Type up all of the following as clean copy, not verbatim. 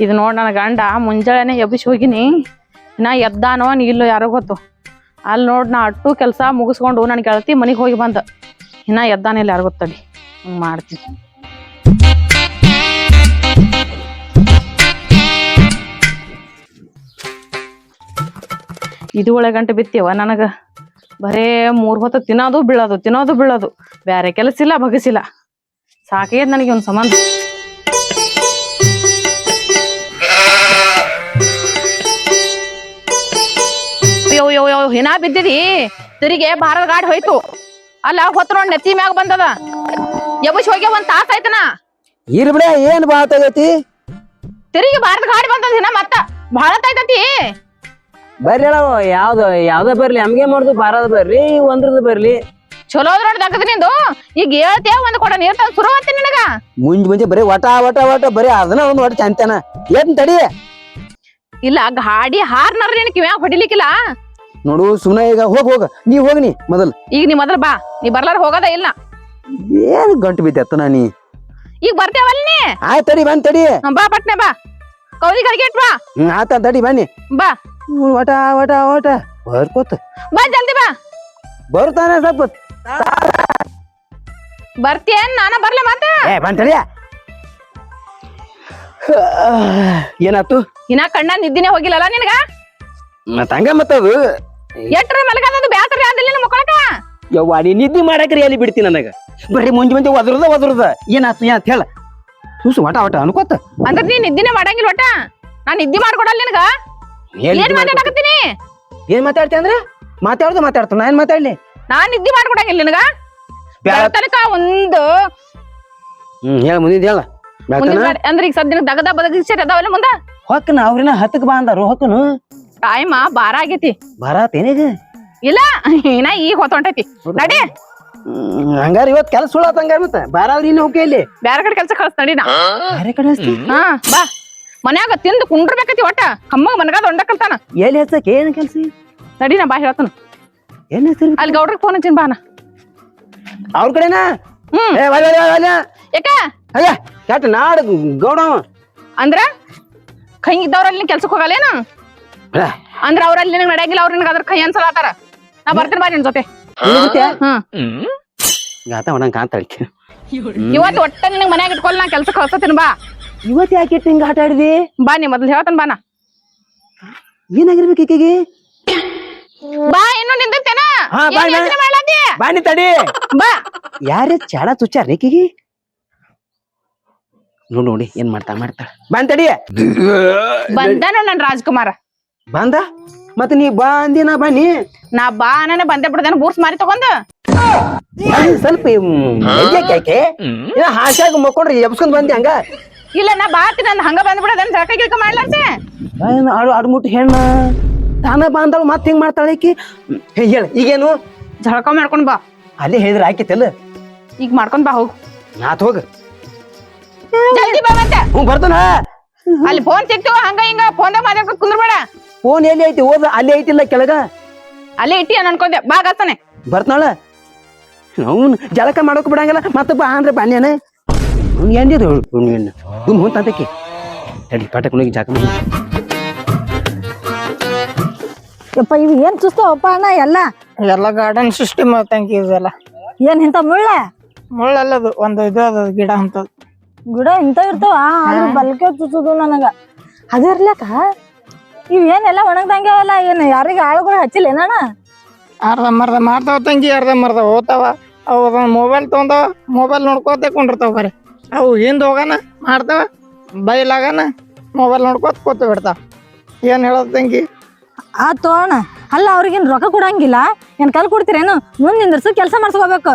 ಇದು ನೋಡ್ ನನ್ನ ಗಂಡ ಮುಂಜಾನೆ ಎಬ್ಬಿಸಿ ಹೋಗಿನಿ ನಾ ಎದ್ದಾನೋ ನೀ ಇಲ್ಲೋ ಯಾರೋ ಗೊತ್ತು ಅಲ್ಲಿ ನೋಡ್ ನಾ ಅಟ್ಟು ಕೆಲಸ ಮುಗಿಸ್ಕೊಂಡು ನನ್ನ ಗೆಳತಿ ಮನೆಗೆ ಹೋಗಿ ಬಂದ ಇನ್ನ ಎದ್ದಾನಿಲ್ಲ ಯಾರು ಗೊತ್ತಡಿ ಹಂಗೆ ಮಾಡ್ತೀನಿ. ಇದು ಒಳ್ಳೆ ಗಂಟೆ ಬಿತ್ತೇವ ನನಗ ಬರೇ 3 ಹೊತ್ತು ತಿನ್ನೋದು ಬೀಳೋದು ಬ್ಯಾರೆ ಕೆಲಸ ಇಲ್ಲ ಬಗಸಿಲ್ಲ ಸಾಕೇದ್ ನನಗೆ ಒಂದು ಸಂಬಂಧ. ಅಯ್ಯೋ ಹಿನಾ ಬಿದ್ದಿದಿ ತಿರಿಗೆ ಭಾರತ ಗಾಡಿ ಹೋಯ್ತು ಅಲ್ಲ ಹೊತ್ತು ನೋಡಿ ನೆತ್ತಿ ಮ್ಯಾಗ ಬಂದದ ಎಬ್ಬಸ್ ಹೋಗಿ 1 ತಾಸ ಆಯ್ತನ ಇರ್ಬಿಡ ಏನ್ ಬಾತಾಗೈತಿ ತಿರಿಗೆ ಭಾರತ ಗಾಡಿ ಬಂದದ ಹಿನ ಮತ್ತ ಭಾಳ ಆಯ್ತತಿ. ಬರ್ರಿ ಯಾವ್ದ ಬರ್ಲಿ ನಮ್ಗೆ ಮಾಡುದು ಬಾರದ ಬರ್ರಿ ಒಂದ್ರದ್ದು ಬರ್ಲಿ ಚಲೋ ನೋಡಿ ದಕ್ಕದ ನಿಂದು ಈಗ ಹೇಳ್ತೇವ ಒಂದ್ ಕೊಡ ನೀರ್ ತಂದ್ ಶುರು ಆತಿ ನಿನಗ ಮುಂಜೆ ಬರೀ ವಟ ಬರೀ ಅದನ್ನ ಒಂದು ಒಟ್ಟು ಚಂತನ ಏನ್ ತಡಿ ಇಲ್ಲ ಗಾಡಿ ಹಾರ್ನಾರ ನಿನ್ ಕಿವ್ಯಾಗ ಹೊಡಿಲಿಕ್ಕಿಲ್ಲ ನೋಡು ಸುಮ್ನೆ ಈಗ ಹೋಗ ನೀ ಹೋಗ್ನಿ ಮೊದಲ್ ಈಗ ನೀ ಮೊದಲ್ ಬಾ ನೀ ಬರ್ಲಾರ ಹೋಗದ ಇಲ್ಲ ಏನ್ ಗಂಟು ಬಿದ್ದತ್ತ ನೀ ಈಗ ಬರ್ತೇವಲ್ ನೀ ಆಯ್ತು ತಡಿ ಬನ್ನಿ ತಡಿ ಬಾ ಪಟ್ನೆ ಬಾ ಕೌದಿ ಕರ್ಗೆಟ್ ಬಾ ಆತ ತಡಿ ಬನ್ನಿ ಬಾ ವಟ ಬರ್ಕೋತ ಬಾ ಜಲ್ದಿ ಬಾ ಬರ್ತಾನೆ ಸ್ವಲ್ಪ ಬರ್ತೀಯನ್ ನಾನ ಬರ್ಲೆ ಮತ್ತೆ ಬಂದ್ ತಡಿ ಏನಾತು ಇನ್ನ ಕಣ್ಣ ನಿದ್ದಿನೇ ಹೋಗಿಲ್ಲಲ್ಲ ನಿನಗ ಮತ್ತ ಹಂಗ ಮತ್ತದು ಎಟ್ರ ಮಲಗದ ಬ್ಯಾಸರಿ ಆದಿಲ್ಲ ಮಕ್ಕಳಕ ಯವ್ವ ನೀ ನಿದ್ದೆ ಮಾಡಕ್ರಿ ಎಲ್ಲಿ ಬಿಡ್ತೀನಿ ನನಗ ಬರ್ರಿ ಮುಂಜೆ ಒದರದ ಏನಾತು ಅಂತ ಹೇಳ ಸೂಸು ವಟ ಅನ್ಕೋತ ಅಂದ್ರ ನೀ ನಿದ್ದಿನೇ ಮಾಡಂಗಿಲ್ಲ ಒಟ್ಟ ನಾನ್ ನಿದ್ದಿ ಮಾಡ್ಕೊಡಲ್ಲ ನಿನಗ ಏನ್ ಮಾತಾಡಕತ್ತೀನಿ ಏನ್ ಮಾತಾಡ್ತಿ ಅಂದ್ರ ಮಾತಾಡ್ತು ನಾ ಏನ್ ಮಾತಾಡ್ಲಿ ನಾನ್ ನಿದ್ದಿ ಮಾಡ್ಕೊಡಂಗಿಲ್ಲ ನಿನಗ ತನಕ ಒಂದು ಹೇಳ ಮುಂದಿದ್ ಹೇಳ ಅಂದ್ರೆ ಈಗ ಸದ್ಯ ದಗದ ಬದಗಿಸಿ ಅದಾವಲ್ಲ ಮುಂದ ಹೊಕ್ಕನ ಅವ್ರಿನ ಹತ್ತಕ್ ಬಾ ಅಂದಾರು ಹೊಕ್ಕನು ಟೈಮ್ ಬಾರ ಆಗೈತಿ ಬರಾತೇನೀಗ ಇಲ್ಲ ಇನ್ನ ಈಗ ಹೊತ್ತೊಂಟೈತಿ ನಡಿ ಹಂಗಾರ ಇವತ್ ಕೆಲ್ಸ ಸುಳ್ಳಾತ ಹಂಗಾರ ಮತ್ತ ಬಾರಾವ್ರಿ ಇನ್ನು ಹೋಗಿ ಇಲ್ಲಿ ಬ್ಯಾರೆ ಕಡೆ ಕೆಲ್ಸ ಕಳ್ಸ ನಡಿ ನಾ ಬೇರೆ ಕಡೆ ಹಾ ಬಾ ಮನ್ಯಾಗ ತಿಂದು ಕುಂಡ್ರಬೇಕತಿ ಒಟ್ಟ ಕಮ್ಮಗ ಮನಗಾದ ಹೊಂಡಕಲ್ತಾನ ಎಲ್ಲಿ ಹಚ್ಚಕ್ ಏನ್ ಕೆಲ್ಸ ನಡಿ ನಾ ಬಾ ಹೇಳತನ ಏನ್ ಹೆಸರು ಅಲ್ಲಿ ಗೌಡ್ರಿಗೆ ಫೋನ್ ಹಚ್ಚಿನ ಬಾನ ಅವ್ರ ಕಡೆನಾ ಯಾಕ ಅಯ್ಯ ಕೆಟ್ಟ ನಾಡ ಗೌಡ ಅಂದ್ರ ಕೈ ಇದ್ದವ್ರಲ್ಲಿ ಕೆಲ್ಸಕ್ ಹೋಗಲ್ಲೇನ ಅಂದ್ರ ಅವ್ರಲ್ಲಿ ನಿನಗ್ ನಡೆಯಂಗಿಲ್ಲ ಅವ್ರ ನಿನಗ ಅದ್ರ ಕೈ ಅನ್ಸಲಾತಾರ ನಾ ಬರ್ತೀನಿ ಬಾ ನಿನ್ ಜೊತೆ ಗಾತ ಹೊಡಂಗ್ ಕಾಂತಾಳಿ ಇವತ್ತು ಒಟ್ಟ ನಿನಗ್ ಮನ್ಯಾಗ ಇಟ್ಕೊಲ್ಲ ನಾ ಕೆಲ್ಸಕ್ಕೆ ಕಳ್ಸತೀನಿ ಬಾ ಇವತ್ ಯಾಕೆ ಹಿಂಗ ಆಟ ಆಡಿದಿ ಬಾ ನೀ ಮೊದ್ಲು ಹೇಳ್ತಾನ ಬಾನ ಏನಾಗಿರ್ಬೇಕು ಈಕೆಗೆ ಬಾ ಇನ್ನು ನಿಂತೇನ ಬಾನಿ ತಡಿ ಬಾ ಯಾರ ಚಾಡ ತುಚ್ಚಾರ ಈಕೆಗೆ ನೋಡಿ ಏನ್ ಮಾಡ್ತಾಳ ಬಾನ್ ತಡಿ ಬಂದಾನ ನನ್ ರಾಜ್ಕುಮಾರ ಬಂದ ಮತ್ತ ನೀ ಬಾ ಅಂದಿನ ಬನ್ನಿ ನಾ ಬಾ ಅನ್ನ ಬಂದೆ ಬಿಡ್ದೇನ ಬೂರ್ಸ್ ಮಾರಿ ತಗೊಂಡ ಸ್ವಲ್ಪ ಹಾಸ್ಯಾಗ ಮಕ್ಕೊಂಡ್ರಿ ಎಬ್ಸ್ಕೊಂಡ್ ಬಂದಿ ಹಂಗ ಇಲ್ಲ ನಾ ಬಾತೀನಿ ಅಂದ್ ಹಂಗ ಬಂದ್ಬಿಡೋದನ್ ಜಳಕ ಗಿಳಕ ಮಾಡ್ಲಾರ್ದೆ ಅಡ್ಮುಟ್ ಹೆಣ್ಣ ತಾನ ಬಾಂದಳು ಮತ್ ಹಿಂಗ್ ಮಾಡ್ತಾಳ ಈಕಿ ಹೇಳ ಈಗೇನು ಜಳಕ ಮಾಡ್ಕೊಂಡ್ ಬಾ ಅಲ್ಲಿ ಹೇಳಿದ್ರ ಆಕಿತ್ತಲ್ಲ ಈಗ ಮಾಡ್ಕೊಂಡ್ ಬಾ ಹೋಗ್ ನಾತ್ ಹೋಗ ಜಲ್ದಿ ಬಾ ಮತ್ತೆ ಬರ್ತಾನ ಅಲ್ಲಿ ಫೋನ್ ಸಿಕ್ತಿವ ಹಂಗ ಹಿಂಗ ಫೋನ್ದಾಗ ಮಾತಾಡ್ಕೊಂಡ್ ಕುಂದ್ರಬೇಡ ಫೋನ್ ಎಲ್ಲಿ ಐತಿ ಓದ ಅಲ್ಲಿ ಐತಿಲ್ಲ ಕೆಳಗ ಅಲ್ಲೇ ಇಟ್ಟಿ ಅನ್ಕೊಂಡೆ ಬಾ ಗತ್ತಾನೆ ಬರ್ತಾಳ ಅವ್ನು ಜಳಕ ಮಾಡೋಕ್ ಬಿಡಂಗಿಲ್ಲ ಮತ್ತ ಬಾ ಅಂದ್ರೆ ಬಾನ್ಯಾನ ಅವ್ನು ಎಂದಿದ್ರು ಗುಮ್ ಹೊಂತಕ್ಕೆ ತಡಿ ಪಾಠ ಕುಣಿಗೆ ಜಾಕ ಮಾಡಿ ಯಪ್ಪ ಇವ್ ಏನ್ ಚುಸ್ತಾವಪ್ಪ ಅಣ್ಣ ಎಲ್ಲ ಗಾರ್ಡನ್ ಸಿಸ್ಟಮ್ ತಂಗಿ ಇದೆಲ್ಲ ಏನ್ ಇಂತ ಮುಳ್ಳಲ್ಲದು ಒಂದು ಇದು ಅದ ಗಿಡ ಅಂತದ್ ಗಿಡ ಇಂತ ಇರ್ತಾವ ಆದ್ರ ಬಲ್ಕೆ ಚುಚ್ಚುದು ನನಗ ಅದಿರ್ಲಕ್ಕ ಇವ್ ಏನೆಲ್ಲ ಒಣಗ್ದಂಗ್ಯಾವಲ್ಲ ಏನ್ ಯಾರಿಗ ಆಳುಗಳು ಹಚ್ಚಿಲ್ಲ ಏನಣ್ಣ ಅರ್ಧಂಬರ್ಧ ಮಾಡ್ತಾವ ತಂಗಿ ಅರ್ಧಂಬರ್ಧ ಹೋಗ್ತಾವ ಅವು ಅದೊಂದು ಮೊಬೈಲ್ ತೊಗೊಂಡವ ಮೊಬೈಲ್ ನೋಡ್ಕೋತ ಕೊಂಡಿರ್ತಾವ ಬರೀ ಅವು ಹಿಂದ್ ಹೋಗನ ಮಾಡ್ತಾವ ಬೈಲಾಗನ ಮೊಬೈಲ್ ನೋಡ್ಕೋತ ಕೂತ ಬಿಡ್ತಾವ ಏನ್ ಹೇಳೋದು ತಂಗಿ ಆತು ಅಣ್ಣ ಅಲ್ಲ ಅವ್ರಿಗೇನ್ ರೊಕ್ಕ ಕೊಡಂಗಿಲ್ಲ ಏನ್ ಕಲ್ ಕೊಡ್ತೀರೇನು ಮುಂದ್ ನಿಂದ್ರಸು ಕೆಲಸ ಮಾಡ್ಸ್ಕೋಬೇಕು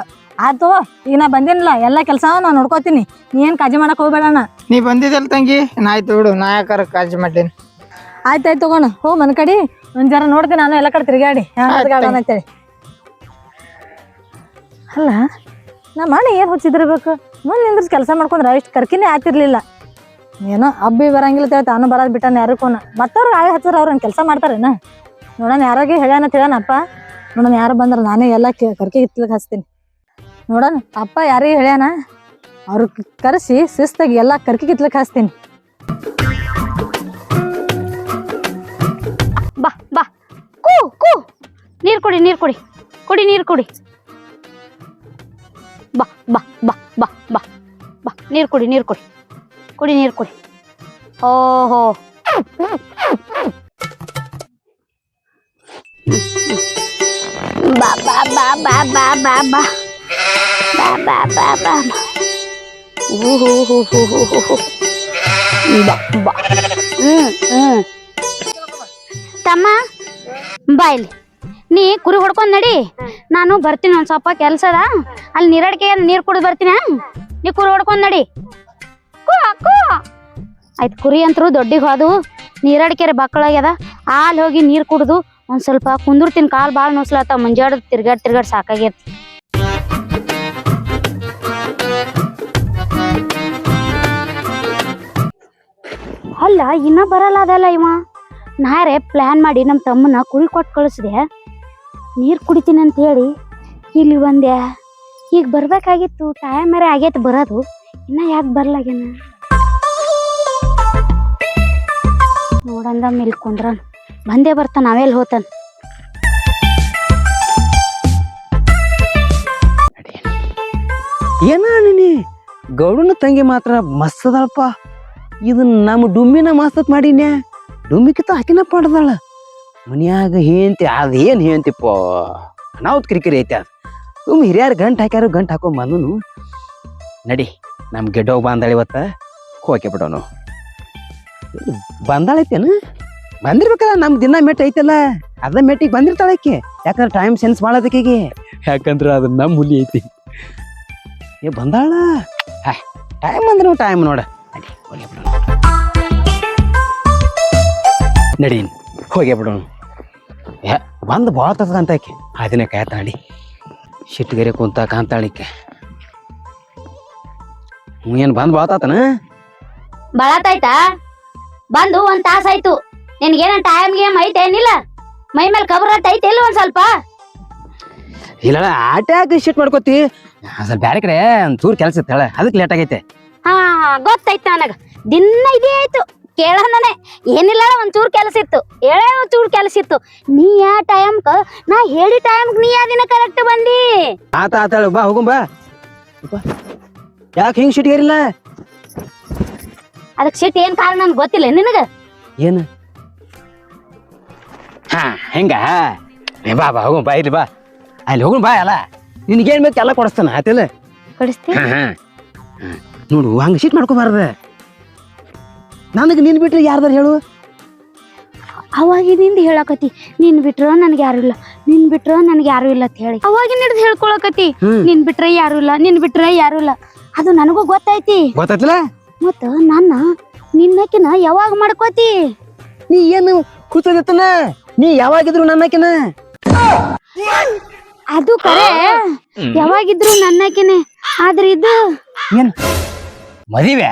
ಆತು ಈಗ ನಾ ಬಂದಿನಲ್ಲ ಎಲ್ಲಾ ಕೆಲಸ ನಾ ನೋಡ್ಕೋತೀನಿ ನೀ ಏನ್ ಕಾಜಿ ಮಾಡಕ್ ಹೋಗ್ಬೇಡಣ್ಣ ನೀ ಬಂದಿದ್ದಲ್ಲ ತಂಗಿ ಆಯ್ತು ಬಿಡು ನಾ ಯಾಕಾರ ಕಾಳಜಿ ಮಾಡೀನಿ ಆಯ್ತಾಯ್ತು ತಗೋಣ ಹೋ ಮನ್ ಕಡಿ ಒಂದ್ ಜರ ನೋಡ್ತೀನಿ ನಾನು ಎಲ್ಲ ಕಡೆ ತಿರ್ಗಾಡಿ ಗಾರ್ಡನ್ ಅಂತೇಳಿ ಅಲ್ಲ ನಮ್ಮ ಅಣ್ಣ ಏನ್ ಹುಚ್ಚಿದಿರ್ಬೇಕು ಮುಂದ್ ನಿಂದ್ರಸ್ ಕೆಲಸ ಮಾಡ್ಕೊಂಡ್ರ ಇಷ್ಟು ಕರ್ಕಿನೇ ಆಗ್ತಿರ್ಲಿಲ್ಲ ಏನೋ ಹಬ್ಬಿ ಬರಂಗಿಲ್ಲ ಅಂತ ತಾನು ಬರೋದ್ ಬಿಟ್ಟಾನ ಯಾರಕ್ಕೂನ ಮತ್ತವ್ರು ಆಳೆ ಹಚ್ಚಾರ ಅವ್ರನ್ನ ಕೆಲಸ ಮಾಡ್ತಾರೇನ ನೋಡೋಣ ಯಾರಾಗೆ ಹೇಳ್ಯಾನ ಹೇಳನಪ್ಪ ನೋಡೋಣ ಯಾರು ಬಂದ್ರ ನಾನೇ ಎಲ್ಲ ಕರ್ಕಿ ಹಿತ್ಲಕ್ ಹಚ್ತೀನಿ ನೋಡೋಣ ಅಪ್ಪ ಯಾರಿಗೆ ಹೇಳ್ಯಾನ ಅವ್ರ ಕರೆಸಿ ಶಿಸ್ತಾಗಿ ಎಲ್ಲ ಕರ್ಕಿ ಕಿತ್ಲಕ್ ಹಾಸ್ತೀನಿ ಬಾ ಬಾ ಕೂ ಕೂ ನೀರ್ ಕುಡಿ ನೀರ್ ಕುಡಿ ಕುಡಿ ನೀರ್ ಕುಡಿ ಬಾ ಬಾ ಬಾ ಬಾ ಬಾ ಬಾ ನೀರ್ ಕುಡಿ ನೀರ್ ಕುಡಿ ಕುಡಿ ನೀರ್ ಕುಡಿ ಓಹೋ ಬಾ ಬಾ ಬಾ ಬಾ ಬಾ ಬಾ ಬಾ ಬಾ ಬಾ ಬಾ ಬಾ ಬಾ ಬಾ ತಮ್ಮ ಬಾಯ್ಲಿ ನೀ ಕುರಿ ಹೊಡ್ಕೊಂಡ್ ನಡಿ ನಾನು ಬರ್ತೀನಿ ಒಂದ್ ಸ್ವಲ್ಪ ಕೆಲ್ಸ ಅದ ಅಲ್ಲಿ ನೀರಡಿಕೆ ನೀರ್ ಕುಡಿದು ಬರ್ತೀನಿ ನೀ ಕುರಿ ಹೊಡ್ಕೊಂಡ್ ನಡಿ ಆಯ್ತು ಕುರಿ ಅಂತರು ದೊಡ್ಡಿಗೆ ಹೋದು ನೀರಡಿಕೆರೆ ಬಕ್ಕಳಾಗ್ಯದ ಅಲ್ಲಿ ಹೋಗಿ ನೀರ್ ಕುಡ್ದು ಒಂದ್ ಸ್ವಲ್ಪ ಕುಂದಿರ್ತೀನಿ ಕಾಲ್ ಬಾಳ್ ನೋಸ್ಲತ್ತ ಮುಂಜಾಡ್ ತಿರ್ಗಾಡ್ ಸಾಕಾಗೈತಿ ಅಲ್ಲ ಇನ್ನ ಬರಲ್ಲ ಅದಲ್ಲ ಇವ ನಾರೇ ಪ್ಲಾನ್ ಮಾಡಿ ನಮ್ಮ ತಮ್ಮನ ಕುರಿ ಕೊಟ್ಟು ಕಳಿಸಿದೆ ನೀರು ಕುಡಿತೀನಿ ಅಂತ ಹೇಳಿ ಇಲ್ಲಿ ಬಂದೆ ಈಗ ಬರ್ಬೇಕಾಗಿತ್ತು ಟೈಮ್ ಬೇರೆ ಆಗೈತೆ ಬರೋದು ಇನ್ನ ಯಾಕೆ ಬರ್ಲಾಗ್ಯಾನ ನೋಡಂದ ಮೇಲೆ ಕುಂದ್ರನ್ ಬಂದೇ ಬರ್ತಾನ ನಾವೆಲ್ಲಿ ಹೋತಾನ ಏನ ನೀನಿ ಗೌಡನ ತಂಗಿ ಮಾತ್ರ ಮಸ್ತ್ ಅದಳಪ್ಪ ಇದನ್ನ ನಮ್ಮ ಡುಮ್ಮಿನ ಮಸ್ತತ್ ಮಾಡಿನ್ಯ ಡುಮ್ಮಿಕಿತ ಹಾಕಿನ ಪಡ್ದಾಳ ಮನ್ಯಾಗ ಹೇಂತಿ ಅದೇನ್ ಹೇಂತಿಪ್ಪ ಅನಾಹುತ್ ಕಿರಿಕಿರಿ ಐತಿ ಅದು ಹಿರಿಯರ್ ಗಂಟ್ ಹಾಕ್ಯಾರ ಗಂಟ್ ಹಾಕೋ ಬಂದನು ನಡಿ ನಮ್ ಗೆಡ್ಡೋಗ್ ಬಂದಾಳ ಇವತ್ತ ಹೋಕೆ ಬಿಡೋನು ಬಂದಾಳೈತೇನು ಬಂದಿರ್ಬೇಕಲ್ಲ ನಮ್ ದಿನ ಮೆಟ್ ಐತಲ್ಲ ಅದ ಮೆಟ್ಟಿಗೆ ಬಂದಿರ್ತಾಳ ಆಕೆ ಯಾಕಂದ್ರೆ ಟೈಮ್ ಸೆನ್ಸ್ ಮಾಡೋದಕ್ಕೆ ಯಾಕಂದ್ರ ಅದು ನಮ್ ಹುಲಿ ಐತಿ ಏ ಬಂದಾಳ ಟೈಮ್ ಅಂದ್ರೆ ಟೈಮ್ ನೋಡ ನಡಿ ಹೋಗಿ ಬಿಡೋಣ ನಡಿ ಹೋಗಿ ಬಿಡೋಣ ಬಂದು ಭಾಳ ತಗಂತ ಆಕೆ ಅದನ್ನೇ ಕಾಯ್ತಾಳಿ ಶಿಟ್ಗೆರೆ ಕುಂತ ಕಾಂತಾಳಿಕೆ ಏನು ಬಂದು ಬಾತಾತನ ಬಳತಾಯ್ತಾ ಬಂದು ಒಂದ್ ತಾಸ ಆಯ್ತು ನಿನ್ಗೇನ ಟೈಮ್ ಗೇಮ್ ಐತೆ ಏನಿಲ್ಲ ಮೈ ಮೇಲೆ ಕಬರ್ ಐತೆ ಇಲ್ಲ ಒಂದ್ ಸ್ವಲ್ಪ ಇಲ್ಲ ಆಟ ಯಾಕೆ ಶಿಟ್ ಮಾಡ್ಕೋತಿ ಸ್ವಲ್ಪ ಬ್ಯಾರೆ ಕಡೆ ಒಂದ್ ಚೂರ್ ಕೆಲಸ ಇತ್ತಾಳ ಅದಕ್ಕೆ ಲೇಟ್ ಆಗೈತೆ ಹಾ ಗೊತ್ತಾಯ್ತು ನನಗ ದಿನ ಇದೇ ಆಯ್ತು ಕೇಳನೇ ಏನಿಲ್ಲ ಒಂಚೂರ್ ಕೆಲಸ ಇತ್ತು ಹೇಳೇ ಒಂಚೂರ್ ಕೆಲಸ ಇತ್ತು ನೀ ಯಾ ಟೈಮ್ಕ ನಾ ಹೇಳಿ ಟೈಮ್ಗೆ ನೀ ದಿನ ಕರೆಕ್ಟ್ ಬಂದಿ ಆತಾಳ ಬಾ ಹೋಗುಂ ಬಾ ಯಾಕೆ ಹಿಂಗ್ ಶಿಟ್ಗೇರಿಲ್ಲ ಅದಕ್ ಸಿಟ್ ಏನ್ ಕಾರಣ ನನ್ಗೆ ಗೊತ್ತಿಲ್ಲ ನಿನಗ ಏನು ಹಾ ಹೆಂಗ ಬಾ ಬಾ ಹೋಗುಂ ಬಾ ಇಲ್ಲಿ ಬಾ ಅಲ್ಲಿ ಹೋಗುಂ ಬಾ ಅಲ್ಲ ನಿನ್ಗೇನ್ ಬೇಕು ಎಲ್ಲ ಕೊಡಿಸ್ತಾನ ಆತಿಲ್ಲ ಕೊಡಿಸ್ತಿ ನೋಡು ಹಂಗ ಶಿಟ್ ಮಾಡ್ಕೋಬಾರ್ದ ನನಗೆ ನೀನ್ ಬಿಟ್ರೆ ಯಾರ್ದಾರ ಹೇಳು ಅವಾಗಿನಿಂದ ಹೇಳಕತಿ ನಿನ್ ಬಿಟ್ರ ನನ್ಗೆ ಯಾರು ಇಲ್ಲ ನಿನ್ ಬಿಟ್ರ ನನ್ಗೆ ಯಾರು ಇಲ್ಲ ಅಂತ ಹೇಳಿ ಅವಾಗಿನ ಹಿಡ್ದು ಹೇಳ್ಕೊಳಕತಿ ನಿನ್ ಬಿಟ್ರೆ ಯಾರು ಇಲ್ಲ ನಿನ್ ಬಿಟ್ರೆ ಯಾರು ಇಲ್ಲ ಅದು ನನಗೂ ಗೊತ್ತೈತಿ ಗೊತ್ತಾಯ್ತಲ್ಲ ಮತ್ತ ನನ್ನ ನಿನ್ನಕಿನ ಯಾವಾಗ ಮಾಡ್ಕೋತಿ ನೀ ಏನು ಕೂತನ ನೀ ಯಾವಾಗಿದ್ರು ನನ್ನಕಿನ ಅದು ಕರೆ ಯಾವಾಗಿದ್ರು ನನ್ನಕಿನೇ ಆದ್ರೆ ಇದು ಏನ್ ಮದುವೆ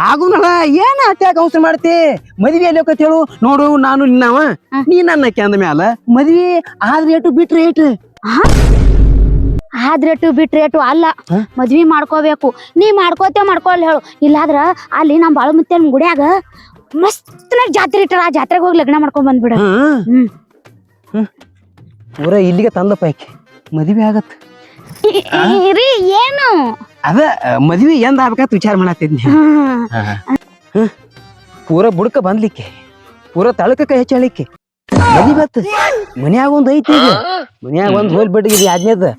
ಆಗುನಲ್ಲ ಏನ ಅಟ್ಯಾಕ ಅವಸರ ಮಾಡ್ತಿ ಮದ್ವೆ ಎಲ್ಲಿ ಹೋಗತ್ ಹೇಳು ನೋಡು ನಾನು ನಿನ್ನವ ನೀ ನನ್ನಕ್ಕೆ ಅಂದ ಮ್ಯಾಲ ಮದ್ವಿ ಆದ್ರೆ ಏಟು ಬಿಟ್ರೆ ಏಟು ಆದ್ರೇಟು ಬಿಟ್ರೇಟು ಅಲ್ಲ ಮದ್ವಿ ಮಾಡ್ಕೋಬೇಕು ನೀ ಮಾಡ್ಕೊಲ್ಲ ಹೇಳು ಇಲ್ಲಾದ್ರ ಅಲ್ಲಿ ನಮ್ ಬಾಳು ಮುತ್ತೆ ಗುಡಿಯಾಗ ಮಸ್ತ್ ಜಾತ್ರೆ ಇಟ್ಟಾರ ಆ ಜಾತ್ರೆಗೆ ಹೋಗಿ ಲಗ್ನ ಮಾಡ್ಕೊಂಡ್ ಬಂದ್ಬಿಡ ಊರ ಇಲ್ಲಿಗೆ ತಂದಪ್ಪ ಯಾಕೆ ಮದ್ವೆ ಆಗತ್ತ ರೀ ಏನು ಅದ ಮದ್ವಿ ಎಂದ ಆಗ್ಬೇಕಂತ ವಿಚಾರ ಮಾಡತ್ತಿದ್ನಿ ಪೂರ ಬುಡಕ ಬಂದ್ಲಿಕ್ಕೆ ಪೂರ ತಳಕ ಕೈ ಹೆಚ್ಚಳಿಕ್ಕೆ ಮದಿಬತ್ ಮನ್ಯಾಗ ಒಂದ್ ಐತಿ ಈಗ ಮನ್ಯಾಗ ಒಂದ್ ಹೋಲ್ ಬಿಟ್ಟಿಗೆ ಆದ್ನೇದ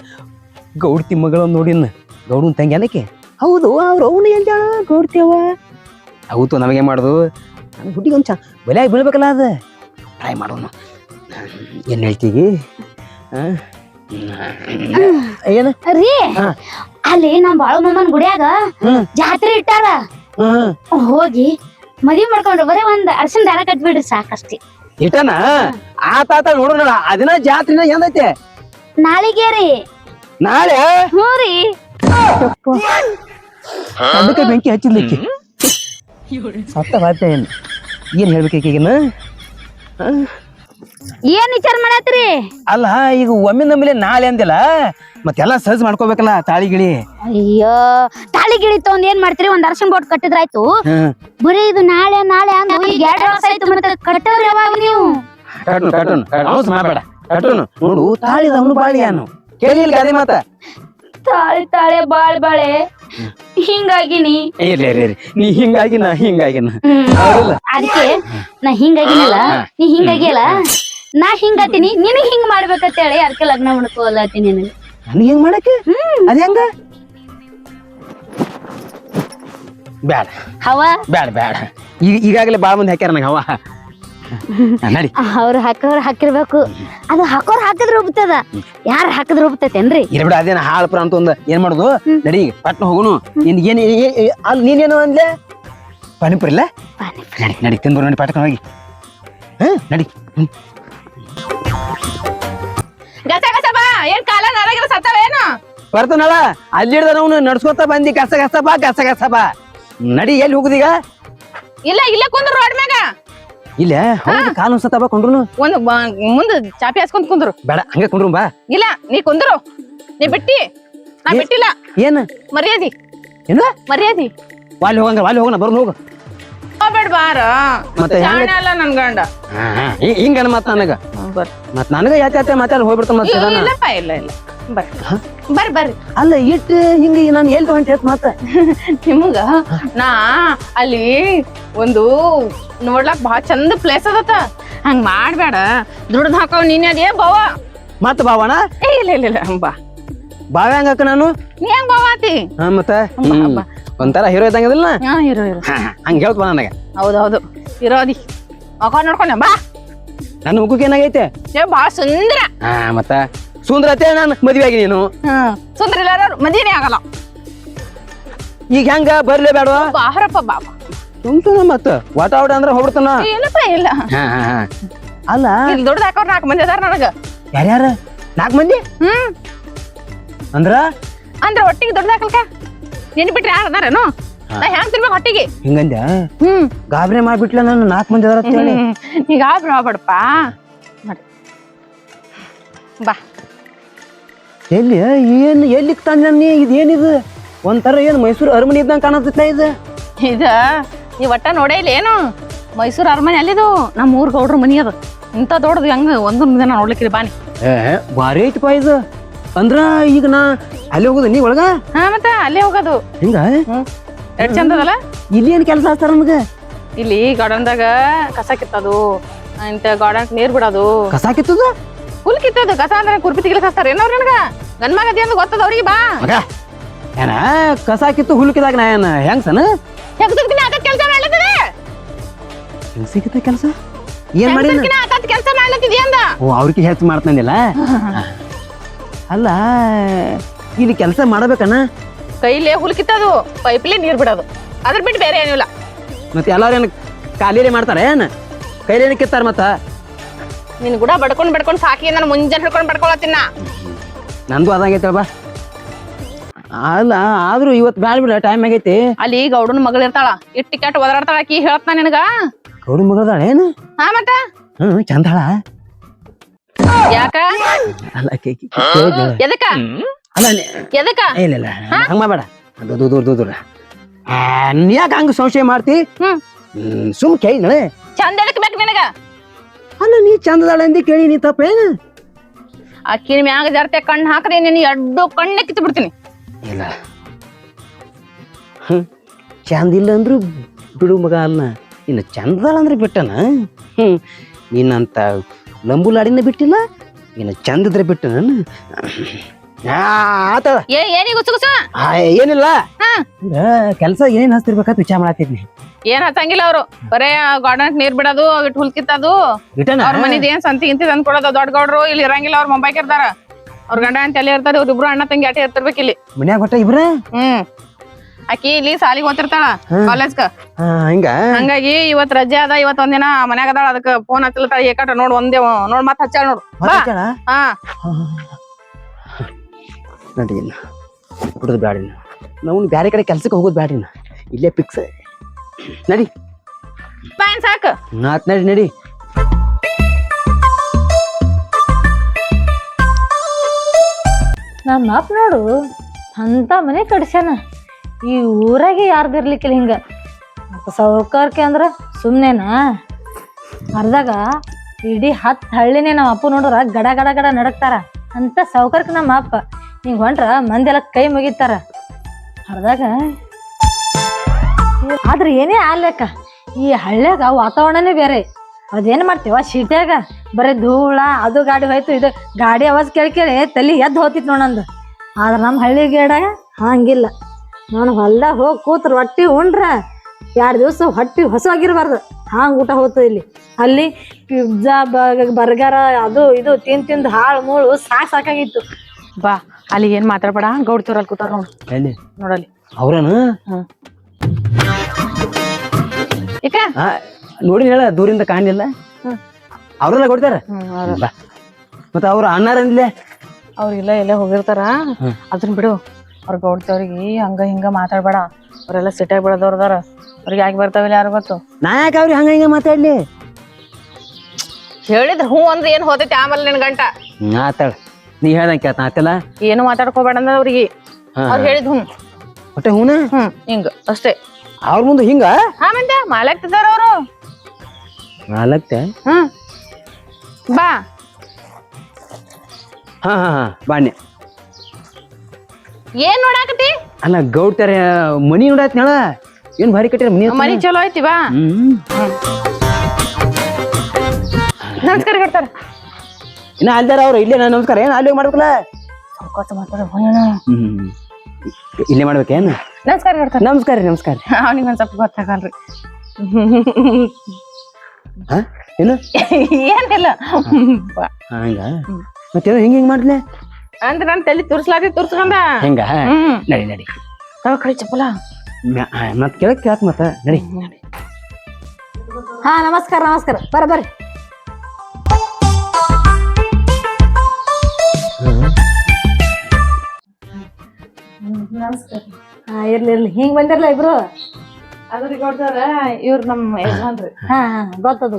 ಗೌಡ್ತಿ ಮಗಳ ನೋಡಿನ ಗೌಡನ್ ತಂಗಿ ಅನ್ನಕ್ಕೆ ಹೌದು ಅವ್ರ ಅವನು ಏನ್ ಜಾಣ ಗೌಡ್ತಿಯವ ಹೌದು ನಮಗೆ ಮಾಡುದು ನನ್ನ ಹುಟ್ಟಿಗೆ ಒಂದ್ ಬಲಿಯಾಗಿ ಬೀಳ್ಬೇಕಲ್ಲ ಅದ ಟ್ರೈ ಮಾಡೋನು ಏನ್ ಹೇಳ್ತೀಗಿ ಏನ ರೀ ಅಲ್ಲಿ ನಮ್ ಬಾಳು ಮಾಮನ್ ಗುಡಿಯಾಗ ಜಾತ್ರೆ ಇಟ್ಟಾರ ಹೋಗಿ ಮದ್ವಿ ಮಾಡ್ಕೊಂಡ್ರು ಬರೀ ಒಂದ್ ಅರ್ಶಿನ ದಾರ ಕಟ್ಬಿಡ್ರಿ ಸಾಕಷ್ಟೇ ಇಟನ ಆತಾತ ನೋಡೋಣ ಅದಿನ ಜಾತ್ರೆನ ಏನೈತೆ ನಾಳಿಗೆ ರೀ ನಾಳೆ ಹ್ಞೂ ರೀ ಅದಕ್ಕೆ ಬೆಂಕಿ ಹಚ್ಚಿರ್ಲಿಕ್ಕೆ ಸತ್ತ ಬಾತ ಏನ್ ಹೇಳ್ಬೇಕೀಗೇನ ಏನ್ ವಿಚಾರ ಮಾಡತ್ರಿ ಅಲ್ಲ ಈಗ ಒಮ್ಮೆ ನಮ್ಮಲೆ ನಾಳೆ ಅಂದಿಲ್ಲ ಮತ್ತೆಲ್ಲ ಸಹಜ ಮಾಡ್ಕೋಬೇಕಲ್ಲ ತಾಳಿ ಗಿಳಿ ಅಯ್ಯೋ ತಾಳಿ ಗಿಳಿ ತಗೊಂಡ್ ಏನ್ ಮಾಡ್ತೀರಿ ಒಂದ್ ಅರ್ಶನ್ ಬೋಟ್ ಕಟ್ಟಿದ್ರಾಯ್ತು ಬರೀ ಇದು ನಾಳೆ ನಾಳೆ ಅಂದ್ ಈಗ 2 ವರ್ಷ ಆಯ್ತು ಮತ್ತೆ ಕಟ್ಟೋರ್ ಯಾವಾಗ ನೀವು ಕಟ್ಟುನು ಅವನು ಮಾಡಬೇಡ ಕಟ್ಟುನು ನೋಡು ತಾಳಿದ ಅವನು ಬಾಳಿ ಅನ್ನು ಕೇಳಿಲ್ಲ ಗಾದೆ ಮಾತ ತಾಳೆ ತಾಳೆ ಬಾಳೆ ಹಿಂಗಾಗಿನಿ. ಇರ್ಲಿ ನೀ ಹಿಂಗಾಗಿನ ಅದಕ್ಕೆ ನಾ ಹಿಂಗಾಗಿನಲ್ಲ, ನೀ ಹಿಂಗಾಗಿಯಲ್ಲ, ನಾ ಹಿಂಗಾತೀನಿ, ನಿನಗ್ ಹಿಂಗ್ ಮಾಡ್ಬೇಕಂತ ಹೇಳಿ ಅದಕ್ಕೆ ಲಗ್ನ ಮಾಡ್ಕೊಳತೀನಿ ನನಗೆ. ನನಗೆ ಹೆಂಗ್ ಮಾಡಕ್ಕೆ ಅದ ಹೆಂಗ ಬ್ಯಾಡ ಹವಾ ಬ್ಯಾಡ ಈಗಾಗಲೇ ಬಾಳ ಮಂದಿ ಹಾಕ್ಯಾರ ನಂಗೆ ಹವಾ ನಡಿ. ಅವ್ರು ಹಾಕಿರ್ಬೇಕು. ಅದು ಹಾಕೋರ್ ಹಾಕಿದ್ರೆ ಹೋಗ್ತದ, ಯಾರು ಹಾಕಿದ್ರೆ ಹೋಗ್ತೈತೇನ್ರಿ? ಇರ್ಬಿಡ ಅದೇನ ಹಾಳ್ಪುರ ಅಂತ ಒಂದ್ ಏನ್ ಮಾಡುದು ನಡಿ ಪಟ್ನ ಹೋಗುನು. ಏನ್ ಅಲ್ಲಿ ನೀನೇನು ಅಂದ್ಲೆ ಪಾನಿಪುರಿ ಇಲ್ಲ ನಡಿ ತಿಂದ್ರು ನಡಿ ಪಟ್ನ ಹೋಗಿ ನಡಿ. ಗಸ ಬಾ, ಏನ್ ಕಾಲ ನರಗಿರ ಸತ್ತವೇನು? ಬರ್ತಾನಳ ಅಲ್ಲಿ ಹಿಡ್ದ ನಾವು ನಡ್ಸ್ಕೊತ ಬಂದಿ ಗಸ ಬಾ ನಡಿ. ಎಲ್ಲಿ ಹೋಗುದೀಗ? ಇಲ್ಲ ಕುಂದ್ರು ರೋಡ್ ಮ್ಯಾಗ. ಇಲ್ಲ ಹೌದು ಕಾಲು ಅನ್ಸತ್ತ ಬಾ ಕೊಂಡ್ರು ಒಂದು ಮುಂದ ಚಾಪಿ ಹಾಸ್ಕೊಂಡ್ ಕುಂದ್ರು. ಬೇಡ ಹಂಗೆ ಕೊಂಡ್ರು ಬಾ. ಇಲ್ಲ ನೀ ಕುಂದ್ರು, ನೀ ಬಿಟ್ಟಿ, ನಾ ಬಿಟ್ಟಿಲ್ಲ. ಏನ್ ಮರ್ಯಾದಿ ಏನು ಮರ್ಯಾದಿ ವಾಲಿ ಹೋಗೋಣ ಬರ್ನು ಹೋಗು. ಹೋಗ್ಬೇಡ ಬಾರ, ಮತ್ತೆ ಜಾಣ ಅಲ್ಲ ನನ್ ಗಂಡ. ಹಿಂಗ ಮತ್ ನನಗ ಮತ್ ನನಗ ಯಾತೆ ಮಾತಾಡಿ ಹೋಗ್ಬಿಡ್ತಾನ ಮತ್ತೆ ಇಲ್ಲಪ್ಪ ಇಲ್ಲ ಬರ್ರಿ ಅಲ್ಲ ಇಟ್ಟು ಹಿಂಗ ನಾನು ಎಲ್ಲಿ ಹೊಂಟ ಮತ್ತ ನಿಮಗ ನಾ ಅಲ್ಲಿ ಒಂದು ನೋಡ್ಲಾಕ್ ಬಹಳ ಚಂದ ಪ್ಲೇಸ್ ಅದತ್ತ. ಹಂಗ ಮಾಡ್ಬೇಡ, ದುಡ್ದು ಹಾಕವ್ ನೀನ್ ಅದೇ ಬಾವ. ಮತ್ತ ಬಾವಣ ಇಲ್ಲ ಬಾ. ಬಾವ ಹೆಂಗಾಕ ನಾನು ನೀ ಹೆಂಗ್ ಬಾವ ಆತಿ? ಮತ್ತ ಒಂಥರ ಹೀರೋ ಇದ್ದಂಗದಿಲ್ಲ ಹೀರೋ ಹಂಗ ಹೇಳ್ತ ಬಾ ನನಗ. ಹೌದೌದು ಇರೋದಿ ಮಕ್ಕ ನೋಡ್ಕೊಂಡ ಬಾ. ನನ್ನ ಮುಖಕ್ಕೆ ಏನಾಗೈತೆ? ಬಾಳ ಸುಂದರ. ಮತ್ತ ಸುಂದರತೆ ನಾನು ಮದ್ವೆ ಆಗಿ ನೀನು ಸುಂದರ ಇಲ್ಲ ಮದುವೆನೇ ಆಗಲ್ಲ. ಈಗ ಹೆಂಗ ಬರ್ಲೇ ಬೇಡವಾ? ಬಾರಪ್ಪ ಬಾಬಾ ಸುಮ್ಸುನ ಮತ್ತ ವಾತಾವರಣ ಅಂದ್ರೆ ಹೋಗ್ಬಿಡ್ತಾನ. ಇಲ್ಲಪ್ಪ ಇಲ್ಲ. ಅಲ್ಲ ಇಲ್ಲಿ ದುಡ್ಡು ಹಾಕೋರ್ 4 ಮಂದಿ ಅದಾರ ನನಗ. ಯಾರ್ಯಾರ 4 ಮಂದಿ? ಅಂದ್ರ ಒಟ್ಟಿಗೆ ದುಡ್ಡು ಹಾಕಲ್ಕ ನೆನ್ ಬಿಟ್ರಿ ಯಾರು ಅದಾರೇನು? ನಾ ಹೆಂಗ್ ತಿರ್ಬೇಕು ಹೊಟ್ಟಿಗೆ? ಹಿಂಗಂದ ಗಾಬರಿ ಮಾಡ್ಬಿಟ್ಲ ನಾನು 4 ಮಂದಿ ಅದಾರ ಅಂತ ಹೇಳಿ. ಈಗ ಆಗ್ಬೇಡಪ್ಪ ಬಾ. ಎಲ್ಲಿ ತಂದ ನೀ ಇದೇನಿದು? ಒಂಥರ ಏನ್ ಮೈಸೂರು ಅರಮನೆ ಇದ್ದಂಗ ಕಾಣತ್ತ ಇದು. ನೀ ಒಟ್ಟ ನೋಡೇ ಇಲ್ಲ ಏನು? ಮೈಸೂರು ಅರಮನೆ ಅಲ್ಲಿದು ನಮ್ಮ ಊರ್ ಗೌಡ್ರ ಮನಿ ಅದು. ಇಂತ ದೊಡ್ಡದು ಹೆಂಗ ಒಂದೊಂದು ದಿನ ನೋಡ್ಲಿಕ್ಕೆ ಬಾನಿ. ಬಾರಿ ಐತಿಪ್ಪ ಇದು. ಅಂದ್ರ ಈಗ ನಾ ಅಲ್ಲಿ ಹೋಗುದು ನೀ ಒಳಗ? ಮತ್ತೆ ಅಲ್ಲೇ ಹೋಗೋದು. ಹಿಂಗ ಎಷ್ಟ್ ಚಂದ ಅದಲ್ಲ. ಇಲ್ಲಿ ಏನ್ ಕೆಲಸ ಹಚ್ತಾರ ನಮಗ? ಇಲ್ಲಿ ಗಾರ್ಡನ್ದಾಗ ಕಸ ಕಿತ್ತದು, ಇಂತ ಗಾರ್ಡನ್ ನೀರ್ ಬಿಡೋದು. ಕಸ ಕಿತ್ತದ? ಹುಲ್ ಕಿತ್ತದು. ಕಸ ಅಂದ್ರೆ ಕುರ್ಪಿ ತಿಗ್ಲಿಕ್ ಹಚ್ತಾರ ಏನವ್ರ ನಿನಗ? ಗಂಡ್ ಮಗ ಅದಿ ಅಂತ ಗೊತ್ತದ ಅವ್ರಿಗೆ. ಬಾ ಏನ ಕಸ ಕಿತ್ತು ಹುಲ್ಕಿದಾಗ ನಾ ಏನ ಹೆಂಗ್ಸನ ಹೆಂಗಸಕ್ಕಿನ ಆಕತ್ ಕೆಲಸ ಮಾಡ್ಲತ್ತಿದೆ. ಹೆಂಗಸಕ್ಕಿತ ಕೆಲಸ ಏನ್ ಮಾಡಿ ಆಕತ್ ಕೆಲಸ ಮಾಡ್ಲತ್ತಿದ್ಯಾ ಅಂದ. ಓ ಅವ್ರಿಗೆ ಹೆಲ್ಪ್ ಮಾಡ್ತಾನಿಲ್ಲ. ಅಲ್ಲ ಇಲ್ಲಿ ಕೆಲಸ ಮಾಡಬೇಕನ? ಕೈಲೇ ಹುಲ್ ಕಿತ್ತದು, ಪೈಪ್ಲೇ ನೀರ್ ಬಿಡೋದು, ಅದ್ರ ಬಿಟ್ಟು ಬೇರೆ ಏನಿಲ್ಲ. ಮತ್ತೆ ಎಲ್ಲಾರು ಏನ್ ಕಾಲಿಲೆ ಮಾಡ್ತಾರ ಏನ್ ಕೈಲೇನ ಕಿತ್ತಾರ? ಮತ್ತ ನಿನ್ ಕೂಡ ಬಡ್ಕೊಂಡ್ ಸಾಕಿ ನಾನು ಮುಂಜಾನೆ ಹಿಡ್ಕೊಂಡ್ ಬಡ್ಕೊಳತ್ತಿನ. ನಂದು ಅದಂಗೈತೆ ಬಾ. ಅಲ್ಲ ಆದ್ರೂ ಇವತ್ ಬ್ಯಾಡ ಬಿಡ, ಟೈಮ್ ಆಗೈತಿ. ಅಲ್ಲಿ ಗೌಡನ ಮಗಳು ಇರ್ತಾಳ, ಇಟ್ಟಿ ಕೆಟ್ಟ ಒದರಾಡ್ತಾಳ. ಆಕಿ ಹೇಳ್ತಾ ನಿನಗ ಗೌಡ ಮಗಳದಾಳ ಏನ? ಮತ್ತ ಚಂದಾಳ. ಯಾಕ? ಅಲ್ಲ ಎದಕ್ಕ? ಅಲ್ಲ ಎದಕ್ಕ? ಇಲ್ಲ ಹಂಗ ಮಾಡಬೇಡ. ದೂರ ಯಾಕ ಹಂಗ ಸಂಶಯ ಮಾಡ್ತಿ? ಸುಮ್ ಕೇಳಿ ಚಂದ ಎದಕ್ ಬೇಕು ನಿನಗ? ಅಲ್ಲ ನೀ ಚಂದದಾಳ ಅಂದಿ ಕೇಳಿ ನೀ ತಪ್ಪೇನ? ಅಕ್ಕಿನ ಮ್ಯಾಗ ಜರ್ತೆ ಕಣ್ಣು ಹಾಕ್ರಿ ನೀನು ಎಡ್ಡು ಕಣ್ಣೆ ಕಿತ್ತು ಬಿಡ್ತೀನಿ. ಇಲ್ಲ ಚಂದ ಇಲ್ಲ ಅಂದ್ರು ಬಿಡು ಮಗ. ಅಲ್ಲ ಇನ್ನು ಚಂದದಾಳ ಅಂದ್ರೆ ಬಿಟ್ಟನ. ನೀನಂತ ಲಂಬುಲಾಡಿನ ಬಿಟ್ಟಿಲ್ಲ, ಇನ್ನು ಚಂದಿದ್ರೆ ಬಿಟ್ಟ ನಾನು. ಆತ ಏನಿಗ ಏನಿಲ್ಲ ಕೆಲ್ಸ ಏನೇನ್ ಹಚ್ತಿರ್ಬೇಕಂತ ವಿಚಾರ ಮಾಡತ್ತೀನಿ. ಏನ್ ಹಚ್ಚಂಗಿಲ್ಲ ಅವ್ರು, ಬರೇ ಗಾರ್ಡನ್ ನೀರ್ ಬಿಡೋದು, ಇಟ್ಟು ಹುಲ್ ಕಿತ್ತದು, ಅವ್ರ ಮನಿದ್ ಏನ್ ಸಂತಿ ಇಂತಿ ತಂದ್ ಕೊಡೋದು. ದೊಡ್ಡ ಗೌಡ್ರು ಇಲ್ಲಿ ಇರಂಗಿಲ್ಲ, ಅವ್ರ ಮುಂಬೈಕ್ ಇರ್ತಾರ. ಅವ್ರ ಗಂಡ ಅಂತ ಎಲ್ಲಿ ಇರ್ತಾರೆ, ಇವ್ರಿಬ್ರು ಅಣ್ಣ ತಂಗಿ ಆಟ ಇರ್ತಿರ್ಬೇಕು ಇಲ್ಲಿ ಮನ್ಯಾಗ. ಒಟ್ಟ ಇಬ್ರ ಆಕಿ ಇಲ್ಲಿ ಸಾಲಿಗೆ ಓದ್ತಿರ್ತಾಳ ಕಾಲೇಜ್ಗ. ಹಂಗಾಗಿ ಇವತ್ ರಜೆ ಅದ, ಇವತ್ ಒಂದಿನ ಮನ್ಯಾಗ ಅದಾಳ. ಅದಕ್ಕ ಫೋನ್ ಹಚ್ಚಲತ್ತಾಳ. ಏಕಾಟ ನೋಡ್ ಒಂದೇ ನೋಡ್ ಮತ್ ಹಚ್ಚಾಳ ನೋಡು. ನಡಿನ ಬಿಡುದು ಬ್ಯಾಡಿನ. ನಾವು ಬ್ಯಾರೆ ಕಡೆ ಕೆಲ್ಸಕ್ಕೆ ಹೋಗೋದು ಬ್ಯಾಡಿನ, ಇಲ್ಲೇ ಫಿಕ್ಸ್. ನಡಿ ಪ್ಯಾನ್ ಸಾಕು. ನಡಿ. ನಮ್ಮ ಅಪ್ಪ ನೋಡು ಅಂತ ಮನೆ ಕಟ್ಸ್ಯಾನ. ಈ ಊರಾಗೆ ಯಾರ್ದು ಇರ್ಲಿಕ್ಕಿಲ್ಲ ಹಿಂಗ. ಮತ್ತೆ ಸಾವುಕಾರಕ್ಕೆ ಅಂದ್ರ ಸುಮ್ಮನೆನಾ? ಅರ್ಧಾಗ ಇಡೀ 10 ಹಳ್ಳಿನೇ ನಮ್ಮ ಅಪ್ಪ ನೋಡ್ರ ಗಡ ಗಡ ಗಡ ನಡಕ್ತಾರ ಅಂತ ಸೌಕರ್ಯಕ್ಕೆ ನಮ್ಮ ಅಪ್ಪ ಹಿಂಗ್ ಹೊಂಟ್ರ ಮಂದೆಲ್ಲ ಕೈ ಮುಗಿತಾರ ಹರ್ದಾಗ. ಆದ್ರೆ ಏನೇ ಆಗ್ಲಕ್ಕ ಈ ಹಳ್ಳ್ಯಾಗ ವಾತಾವರಣನೇ ಬೇರೆ. ಅದೇನ್ ಮಾಡ್ತೀವ ಸಿಟ್ಯಾಗ ಬರೀ ಧೂಳ, ಅದು ಗಾಡಿ ಹೋಯ್ತು, ಇದು ಗಾಡಿ ಆವಾಜ್ ಕೇಳಿ ತಲೆ ಎದ್ದು ಹೋತಿತ್ತು ನೋಡಂದು. ಆದ್ರೆ ನಮ್ಮ ಹಳ್ಳಿ ಗೇಡಾಗ ಹಂಗಿಲ್ಲ. ನಾನು ಹೊಲ್ದಾಗ ಹೋಗಿ ಕೂತ್ರ ರೊಟ್ಟಿ ಉಂಡ್ರ 2 ದಿವಸ ಹೊಟ್ಟಿ ಹೊಸವಾಗಿರ್ಬಾರ್ದು ಹಂಗೆ ಊಟ ಹೋಗ್ತದೆ. ಇಲ್ಲಿ ಅಲ್ಲಿ ಪಿಜ್ಜಾ ಬರ್ಗರ ಅದು ಇದು ತಿಂದು ಹಾಳು ಮೂಳು ಸಾಕಾಗಿತ್ತು. ಬಾ ಅಲ್ಲಿ ಏನ್ ಮಾತಾಡ್ಬೇಡ, ಗೌಡ್ತವ್ರಲ್ಲಿ ಕೂತಾರ ನೋಡು. ಎಲ್ಲಿ ನೋಡಲ್ಲಿ ಅವ್ರನು ಈಗ ನೋಡಿ ಹೇಳ ದೂರಿಂದ ಕಾಣಿಲ್ಲ. ಅವ್ರೆಲ್ಲ ಕೊಡ್ತಾರ ಮತ್ತ ಅವ್ರ ಅಣ್ಣಾರಂದ್ಲೆ ಅವ್ರಿಲ್ಲ ಎಲ್ಲೇ ಹೋಗಿರ್ತಾರ. ಅದನ್ನ ಬಿಡು. ಅವ್ರ ಗೌಡ್ತವ್ರಿಗೆ ಹಂಗ ಹಿಂಗ ಮಾತಾಡ್ಬೇಡ. ಅವ್ರೆಲ್ಲ ಸಿಟ್ಟಾಗಿ ಬಿಡೋದವ್ರದಾರ. ಅವ್ರಿಗೆ ಯಾಕೆ ಬರ್ತಾವಿಲ್ಲ ಯಾರು ಗೊತ್ತು. ನಾ ಯಾಕೆ ಅವ್ರಿಗೆ ಹಂಗ ಹಿಂಗ ಮಾತಾಡ್ಲಿ? ಹೇಳಿದ್ರ ಹ್ಞೂ ಅಂದ್ರೆ ಏನ್ ಹೋತೈತಿ ಆಮೇಲೆ ನಿನ್ ಗಂಟ ಆತಾಳ. ನೀ ಹೇಳ್ದಂಗೆ ಕೇಳ್ತ ಆತಲ್ಲ. ಏನು ಮಾತಾಡ್ಕೋಬೇಡ ಅಂದ್ರ ಅವ್ರಿಗೆ. ಅವ್ರು ಹೇಳಿದ್ ಹ್ಞೂ ಒಟ್ಟೆ ಹೂನ ಹಿಂಗ ಅಷ್ಟೇ. ಅವ್ರ ಮುಂದೆ ಹಿಂಗ ಮಂದ್ಯ ಮಾಲಾಕ್ತಿದಾರ ಅವರು. ನಾಲ್ಕತೆ ಬಾ ಹಾ ಹಾ ಹಾ ಬಾಣ್ಯ. ಏನ್ ನೋಡಾಕತಿ? ಅಲ್ಲ ಗೌಡ್ತಾರ ಮನಿ ನೋಡಾತ್ ನಾಳ ಏನ್ ಭಾರಿ ಕಟ್ಟಾರ ಮನಿ. ಮನಿ ಚಲೋ ಐತಿ ಬಾ. ನಮಸ್ಕಾರ ಕೊಡ್ತಾರ. ಇನ್ನ ಅಲ್ದಾರ ಅವ್ರು ಇಲ್ಲೇ ನಾನು ನಮಸ್ಕಾರ ಏನ್ ಅಲ್ಲಿ ಮಾಡ್ಬೇಕಲ್ಲ. ಇಲ್ಲೇ ಮಾಡ್ಬೇಕೇನು? ನಮಸ್ಕಾರ ಕೊಡ್ತಾರ. ನಮಸ್ಕಾರ ರೀ ನಮಸ್ಕಾರ. ಅವ್ನಿಗೆ ಒಂದ್ ಸ್ವಲ್ಪ ಗೊತ್ತಾಗಲ್ರಿ. ಹಾ ಏನು ಏನಿಲ್ಲ ಹಂಗ ಮತ್ತೇನೋ ಹಿಂಗ ಹಿಂಗ್ ಮಾಡ್ಲೆ ಅಂದ್ರ ನನ್ ತಲೆ ತುರ್ಸ್ಕೊಂಡ ಹೆಂಗ ನಡಿ ನಡಿ ಕಳಿ ಚಪ್ಪಲ ಮತ್ ಕೇಳಕ್ ಕೇಳಕ್ ಮತ್ತ ನಡಿ. ಹಾ ನಮಸ್ಕಾರ ನಮಸ್ಕಾರ ಬರ್ರಿ. ನಮಸ್ಕಾರ. ಹಾ ಇರ್ಲಿ ಹಿಂಗ್ ಬಂದಿರ್ಲ ಇಬ್ರು. ಅದ್ರಿಗೆ ಕೊಡ್ತಾರ ಇವ್ರ ನಮ್ಮ ಯಜಮಾನ್ರಿ. ಹಾ ಹಾ ಗೊತ್ತದ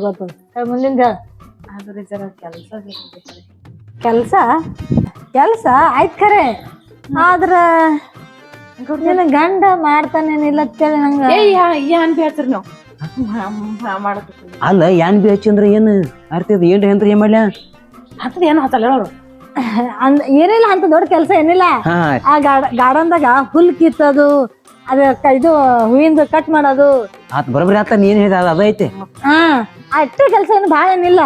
ಮುಂದಿನ ಅದ್ರಿ ಜರ ಕೆಲ್ಸ ಆಯ್ತ್ ಖರೆ. ಆದ್ರ ನಿನ್ನ ಗಂಡ ಮಾಡ್ತಾನೇನಿಲ್ಲ ಅಂತೇಳಿ ನಂಗ ಏನ್ ಬೇಡ್ತೀರಿ ನೀವು ಮಾಡಕ್. ಅಲ್ಲ ಏನ್ ಬಿ ಹಚ್ಚಿ ಅಂದ್ರೆ ಏನು ಅರ್ಥ ಇದೆ ಏನ್ರಿ ಅಂದ್ರೆ ಏನ್ ಮಾಡ್ಲ ಅಂತದ್ ಏನು ಹತ್ತಲ್ಲ ಅವ್ರು. ಏನಿಲ್ಲ ಅಂತ ದೊಡ್ಡ ಕೆಲ್ಸ ಏನಿಲ್ಲ. ಆ ಗಾರ್ಡನ್ದಾಗ ಹುಲ್ ಕಿತ್ತದು, ಅದ ಇದು ಹೂವಿಂದ ಕಟ್ ಮಾಡೋದು. ಆತ್ ಬರೋಬ್ರಿ ಆತ ನೀನ್ ಹೇಳಿದ ಅದೈತೆ. ಹಾ ಅಷ್ಟೇ ಕೆಲ್ಸ ಏನು ಭಾಳ ಏನಿಲ್ಲ.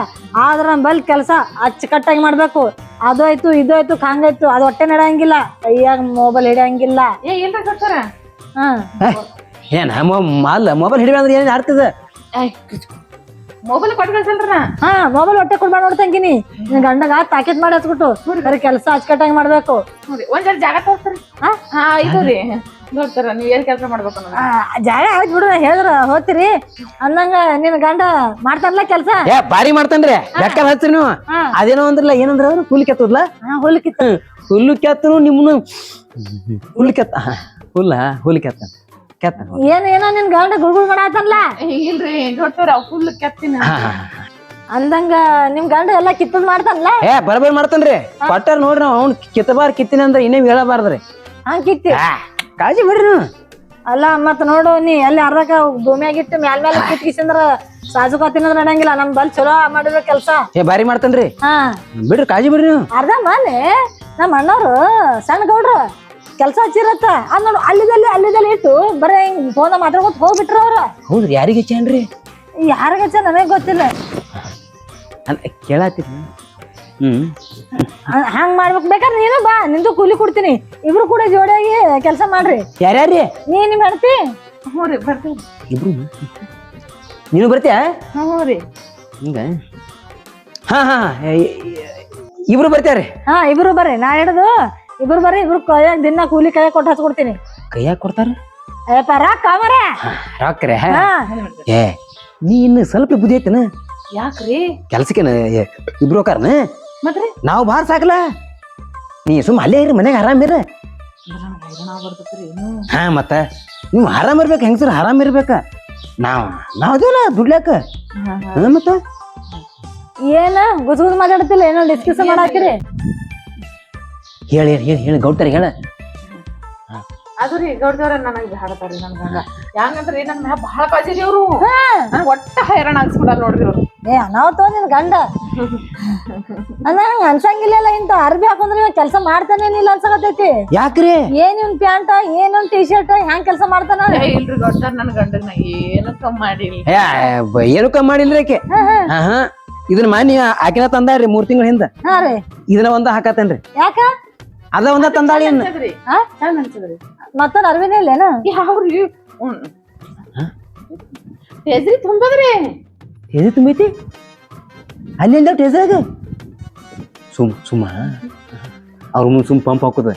ಆದ್ರ ಬಲ್ ಕೆಲ್ಸ ಅಚ್ಚುಕಟ್ಟಾಗಿ ಮಾಡ್ಬೇಕು. ಅದು ಆಯ್ತು ಇದು ಆಯ್ತು ಹಂಗಾಯ್ತು ಅದು ಹೊಟ್ಟೆ ನಡಂಗಿಲ್ಲ. ಕೈಯಾಗ ಮೊಬೈಲ್ ಹಿಡಿಯಂಗಿಲ್ಲ. ಏನ್ರ ಕೊಡ್ತಾರ. ಹಾ ಏನ ಮೊಬೈಲ್ ಹಿಡಿಯ ಅಂದ್ರೆ ಏನ್ ಅರ್ಥದ? ಮೊಬೈಲ್ ಕೊಟ್ಟು ಕಳ್ಸಲ್ರ. ಹಾ ಮೊಬೈಲ್ ಹೊಟ್ಟೆ ಕೊಡ್ಬಾರ್ದು ನೋಡ್ತಂಗಿನಿ. ನಿನ್ ಗಂಡಗ ಪ್ಯಾಕೆಟ್ ಮಾಡಿ ಹಚ್ಬಿಟ್ಟು ಬರೀ ಕೆಲ್ಸ ಅಚ್ಚುಕಟ್ಟಾಗಿ ಮಾಡ್ಬೇಕು. ಒಂದ್ ಜರ ಜಾಗ ತೋರ್ಸ್ರಿ. ಹಾ ಇದು ರೀ ನೋಡ್ತಾರ ನೀವ್ ಏನ್ ಕೆಲಸ ಮಾಡ್ಬೇಕು. ಜಾಗ ಆಯ್ತು ಬಿಡು ಹೇಳಿದ್ರ ಹೋಗ್ತಿರಿ ಅಂದಂಗ ನಿನ್ ಗಂಡ ಮಾಡ್ತಾರಲ್ಲ ಕೆಲ್ಸ. ಬಾರಿ ಮಾಡ್ತಾನ್ರಿ ಬೆಕ್ಕಲ್ ಹಚ್ರಿ ನೀವು. ಅದೇನೋ ಅಂದ್ರಲ್ಲ ಏನಂದ್ರ ಅವ್ರು ಹುಲ್ ಕೆತ್ತದ್ಲ. ಹುಲ್ಲು ಕೆತ್ತನು ನಿಮ್ನು ಹುಲ್ ಕೆತ್ತ ಹುಲ್ ಕೆತ್ತ ಏನೋ ನಿನ್ ಗಂಡ ಗುಳ್ಗುಳ್ ಮಾಡಾತನ್ಲ. ಇಲ್ರಿ ನೋಡ್ತಾರ ಫುಲ್ ಕೆತ್ತಿನ ಅಂದಂಗ ನಿಮ್ ಗಂಡ ಎಲ್ಲಾ ಕಿತ್ತದ್ ಮಾಡ್ತಾನಲ್ಲ. ಬರಬರಿ ಮಾಡ್ತಾನ್ರಿ. ಕೊಟ್ಟಾರ ನೋಡ್ರಿ ನಾವ್ ಅವ್ನ್ ಕಿತ್ತಬಾರ್ ಕಿತ್ತಿನ ಅಂದ್ರ ಇನ್ನೇ ಹೇಳಬಾರ್ದ್ರಿ. ಹಂಗ ಕಿತ್ತಿ ಕಾಳಜಿ ಬಿಡ್ರಿ ನೀವು. ಅಲ್ಲ ಮತ್ ನೋಡು ನೀ ಅಲ್ಲಿ ಅರ್ಧಕ ಭೂಮಿಯಾಗಿಟ್ಟು ಮ್ಯಾಲ್ ಮ್ಯಾಲ ಕಿತ್ಕಿಸಂದ್ರ ಸಾಜುಕ ತಿನ್ನೋದ್ ನಡಂಗಿಲ್ಲ. ನಮ್ ಬಲ್ ಚಲೋ ಮಾಡಿದ್ರ ಕೆಲ್ಸ ಬಾರಿ ಮಾಡ್ತಾನ್ರಿ. ಹಾ ಬಿಡ್ರಿ ಕಾಳಜಿ ಬಿಡ್ರಿ ನೀವು. ಅರ್ಧ ಮನೆ ನಮ್ಮ ಅಣ್ಣವ್ರು ಸಣ್ಣ ಗೌಡ್ರು ಕೆಲ್ಸ ಹಚ್ಚಿರತ್ತ ಅದ್ ನೋಡು ಅಲ್ಲಿದಲ್ಲಿ ಇಟ್ಟು ಬರೀ ಹಿಂಗ್ ಫೋನ್ ಮಾತಾಡ್ಕೊತ ಹೋಗ್ಬಿಟ್ರ ಅವ್ರ. ಹೌದ್ರಿ ಯಾರಿಗೆ ಹಚ್ಚೇನ್ರಿ? ಯಾರಿಗ ಹಚ್ಚ ನನಗ್ ಗೊತ್ತಿಲ್ಲ. ಕೇಳಾತಿ ಹಂಗ್ ಮಾಡ್ಬೇಕು. ಬೇಕಾದ್ರೆ ನೀನು ಬಾ, ನಿಂದು ಕೂಲಿ ಕೊಡ್ತೀನಿ. ಇಬ್ರು ಕೂಡ ಜೋಡಿಯಾಗಿ ಕೆಲ್ಸ ಮಾಡ್ರಿ. ಯಾರ್ಯಾರಿ? ನೀ ನಿಮ್ ಹೆಂಡತಿ? ಹ್ಞೂ ರೀ ಬರ್ತೀವಿ. ಇಬ್ರು ನೀನು ಬರ್ತೀಯ? ಹ್ಞೂ ರೀ ಹಿಂಗ ಹಾ ಹಾ ಇಬ್ರು ಬರ್ತಾರ್ರಿ. ಹಾ ಇಬ್ರು ಬರ್ರಿ. ನಾ ಹಿಡಿದು ಇಬ್ರು ಬರ್ರಿ. ಇಬ್ರು ಕೈಯಾಗ ದಿನ ಕೂಲಿ ಕೈಯಾಗ ಕೊಟ್ಟು ಹಚ್ಕೊಡ್ತೀನಿ. ಕೈಯಾಗ ಕೊಡ್ತಾರ? ರೊಕ್ಕ ಮರ ರಾಕ್ರೆ. ನೀ ಇನ್ನು ಸ್ವಲ್ಪ ಬುದ್ಧಿ ಐತನ? ಯಾಕ್ರಿ ಕೆಲ್ಸಕ್ಕೇನ ಇಬ್ರು ಹೋಕಾರನ? ಮತ್ರಿ ನಾವು ಬಾಳ ಸಾಕಲ್ಲ. ನೀ ಸುಮ್ಮ ಅಲ್ಲೇ ಇರ್ರಿ ಮನ್ಯಾಗ ಆರಾಮ್ ಇರ. ಹಾ ಮತ್ತ ನೀವು ಆರಾಮ್ ಇರ್ಬೇಕು. ಹೆಂಗಸರು ಆರಾಮ್ ಇರ್ಬೇಕ. ನಾವ್ ಅದೇವಲ್ಲ ದುಡ್ಲಾಕ. ಮತ್ತ ಏನ ಗುಜ್ ಮಾತಾಡ್ತಿಲ್ಲ, ಏನೋ ಡಿಸ್ಕಸ್ ಮಾಡಾಕ್ತಿರಿ. ಹೇಳಿ ಹೇಳಿ ಹೇಳಿ ಗೌಡ್ತಾರ ಹೇಳ. ಅದು ರೀ ಗೌಡ್ದವ್ರ ನನಗೆ ಹಾಡತಾರ್ರಿ ನನ್ ಗಂಡ. ಯಾಕಂದ್ರಿ ನನ್ ಮ್ಯಾಗ ಬಹಳ ಕಾಳಜಿ ರೀ ಅವ್ರು. ಒಟ್ಟ ಹೈರಾಣ ಆಗ್ಸ್ಬಿಡಲ್ಲ ನೋಡ್ರಿ ಅವ್ರು. ಏ ಅನಾವತ್ತು ನಿನ್ ಗಂಡ ಅಣ್ಣ ಹಂಗ ಅನ್ಸಂಗಿಲ್ಲ ಇಂತ ಅರ್ಬಿ ಹಾಕೊಂಡ್ರೆ ಇವ ಕೆಲ್ಸ ಮಾಡ್ತಾನೇನಿಲ್ಲ ಅನ್ಸಕತೈತಿ. ಯಾಕ್ರಿ ಏನ್ ಇವ್ನ್ ಪ್ಯಾಂಟ ಏನ್ ಟಿ ಶರ್ಟ್ ಹ್ಯಾಂಗ್ ಕೆಲ್ಸ ಮಾಡ್ತಾನ? ಇಲ್ರಿ ಗೊತ್ತ ನನ್ ಗಂಡಗ್ ನಾ ಏನು ಕಮ್ಮಿ ಮಾಡಿಲ್ಲ. ಏನು ಕಮ್ಮಿ ಮಾಡಿಲ್ರಿ ಆಕೆ. ಹಾ ಇದನ್ನ ಮಾನಿ ಆಕಿನ ತಂದಾಳ್ರಿ 3 ತಿಂಗಳ ಹಿಂದ. ಹಾ ರೀ ಇದನ್ನ ಒಂದ ಹಾಕತ್ತೇನ್ರಿ. ಯಾಕ ಅದ ಒಂದ ತಂದಾಳಿ ಇನ್ನ. ಚಂದ ಅನ್ಸದ್ರಿ. ಮತ್ತೊಂದ್ ಅರ್ಬಿನೇ ಇಲ್ಲೇನ? ಯಾವ್ರಿ ಟೇಜ್ರಿ ತುಂಬದ್ರಿ. ಎದು ತುಂಬೈತಿ ಅಲ್ಲಿಂದ ಟೇಜಾಗ ಸುಮ್ಮ ಅವ್ರ ಮುಂದ್ ಸುಮ್ ಪಂಪ್ ಹಾಕುದ.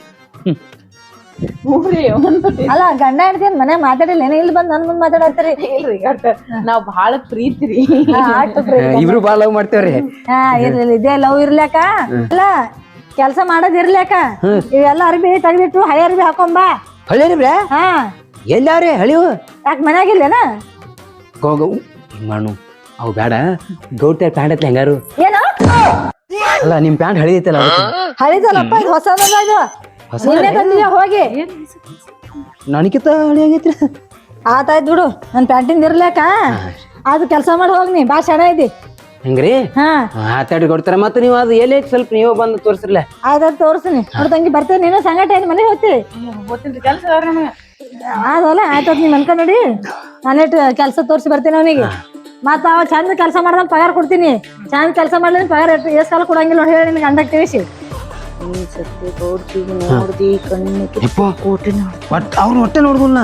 ಅಲ್ಲ ಗಂಡ ಹಿಡ್ತೀನಿ ಮನೆ ಮಾತಾಡಿಲ್ಲ ಏನ? ಇಲ್ಲಿ ಬಂದ್ ನನ್ ಮುಂದ್ ಮಾತಾಡತ್ತೀರಿ. ಇಲ್ರಿ ನಾವ್ ಬಾಳ ಪ್ರೀತಿರಿ. ಇಬ್ರು ಬಾಳ ಲವ್ ಮಾಡ್ತೇವ್ರಿ. ಹಾ ಇರ್ಲಿಲ್ಲ ಇದೇ ಲವ್ ಇರ್ಲ್ಯಾಕ ಅಲ್ಲ ಕೆಲ್ಸ ಮಾಡೋದ್ ಇರ್ಲ್ಯಾಕ ಇವೆಲ್ಲ ಅರ್ಬಿ ತೆಗ್ದಿಟ್ಟು ಹಳೆ ಅರ್ಬಿ ಹಾಕೊಂಬಾ. ಹಳ್ಳಿ ಬ್ರಾ ಹಾ ಎಲ್ಲಾವ್ರಿ ಹಳಿವು? ಯಾಕ ಮನ್ಯಾಗಿಲ್ಲೇನ? ಹಿಂಗ್ ಮಾಡು ಅವು ಬೇಡ ಗೌಡ್ತ ಪ್ಯಾಂಟ್ ಐತ್ಲ ಹೆಂಗಾರು. ಏನ ಅಲ್ಲ ನಿಮ್ ಪ್ಯಾಂಟ್ ಹಳಿ ಐತಲ್ಲ ಹಳಿದಲ್ಲಪ್ಪ ಇದು ಹೊಸದ ಇದು. ನಿನ್ನೆ ತಂದಿದ್ಯಾ ಹೋಗಿ? ನನಗಿಂತ ಹಳಿ ಆಗೈತ್ರಿ. ಆತಾಯ್ತು ಬಿಡು ನನ್ ಪ್ಯಾಂಟಿಂದ ಇರ್ಲ್ಯಾಕ ಅದು ಕೆಲ್ಸ ಮಾಡಿ ಹೋಗಿ ನೀ ಬಾ ಶಾಣೆ ಇದ್ದಿ. ಹೆಂಗ್ರಿ ಹಾ ಆತಾಡಿ ಕೊಡ್ತಾರ ಮತ್ತೆ ನೀವು ಅದು ಎಲ್ಲಿ ಐತಿ ಸ್ವಲ್ಪ ನೀವು ಬಂದು ತೋರಿಸ್ರಲ್ಲ. ಆಯ್ತಾಯ್ತು ತೋರಿಸ್ತೀನಿ ನೋಡ್ ತಂಗಿ ಬರ್ತೇನೆ. ನೀನು ಸಂಗಟ ಏನ್ ಮನೆಗೆ ಹೋಗ್ತಿ? ಗೊತ್ತಿಲ್ರಿ ಕೆಲ್ಸ ನಮಗೆ. ಅದಲ್ಲ ಆಯ್ತತ್ ನೀವ್ ಅನ್ಕೊಂಡ್ ನೋಡಿ ನಾನೇಟ್ ಕೆಲ್ಸ ತೋರಿಸಿ ಬರ್ತೇನೆ ಅವನಿಗೆ. ಮತ್ತ ಅವ ಚಂದ ಕೆಲಸ ಮಾಡ್ದಂಗ್ ಪಗಾರ ಕೊಡ್ತೀನಿ. ಚಂದ ಕೆಲಸ ಮಾಡ್ಲಿಲ್ಲ ಪಗಾರ ಎಷ್ಟ್ ಕಾಲ ಕೊಡಂಗಿಲ್ಲ ನೋಡಿ ಹೇಳಿ ನಿನ್ಗೆ ಅಂದಾಗ ತಿಳಿಸಿ. ಅವ್ರು ಹೊಟ್ಟೆ ನೋಡುದಿಲ್ಲ.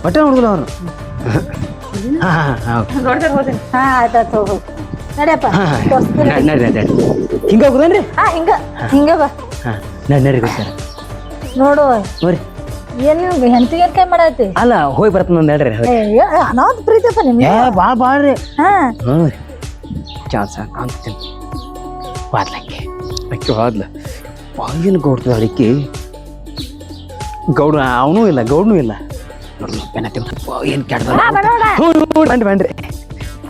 ಹೊಟ್ಟೆ ನೋಡುದಿಲ್ಲ ಅವ್ರು. ಹಾ ಆಯ್ತಾಯ್ತು ಹೋಗು ನಡಿಯಪ್ಪ ತೋರಿಸ್ತೀನಿ. ಹಿಂಗ ಹೋಗುದೇನ್ರಿ? ಹಾ ಹಿಂಗ ಹಿಂಗ ಬಾ ನಡ್ರಿ ಗೊತ್ತಾರ ನೋಡು ಹೋರಿ. ಏನ್ ಹೆಂಡತಿಗೆ ಏನ್ ಕೈ ಮಾಡೈತಿ? ಅಲ್ಲ ಹೋಗಿ ಬರ್ತನ ನಡ್ರಿ. ಅನಾವತ್ ಪ್ರೀತಿಯಪ್ಪ ನಿಮ್ಗೆ. ಬಾಳ್ರಿ. ಹಾ ಚಾನ್ಸ ಕಾಣ್ತೀನಿ ವಾದ್ಲಕ್ಕೆ ಅಕ್ಕಿ ಹೋದ್ಲ ಏನು ಗೌಡ್ತದ ಅಡಿಕೆ ಗೌಡ ಅವನೂ ಇಲ್ಲ ಗೌಡನೂ ಇಲ್ಲ. ಏನ್ ಕೆಡ್ದ ಬನ್ರಿ.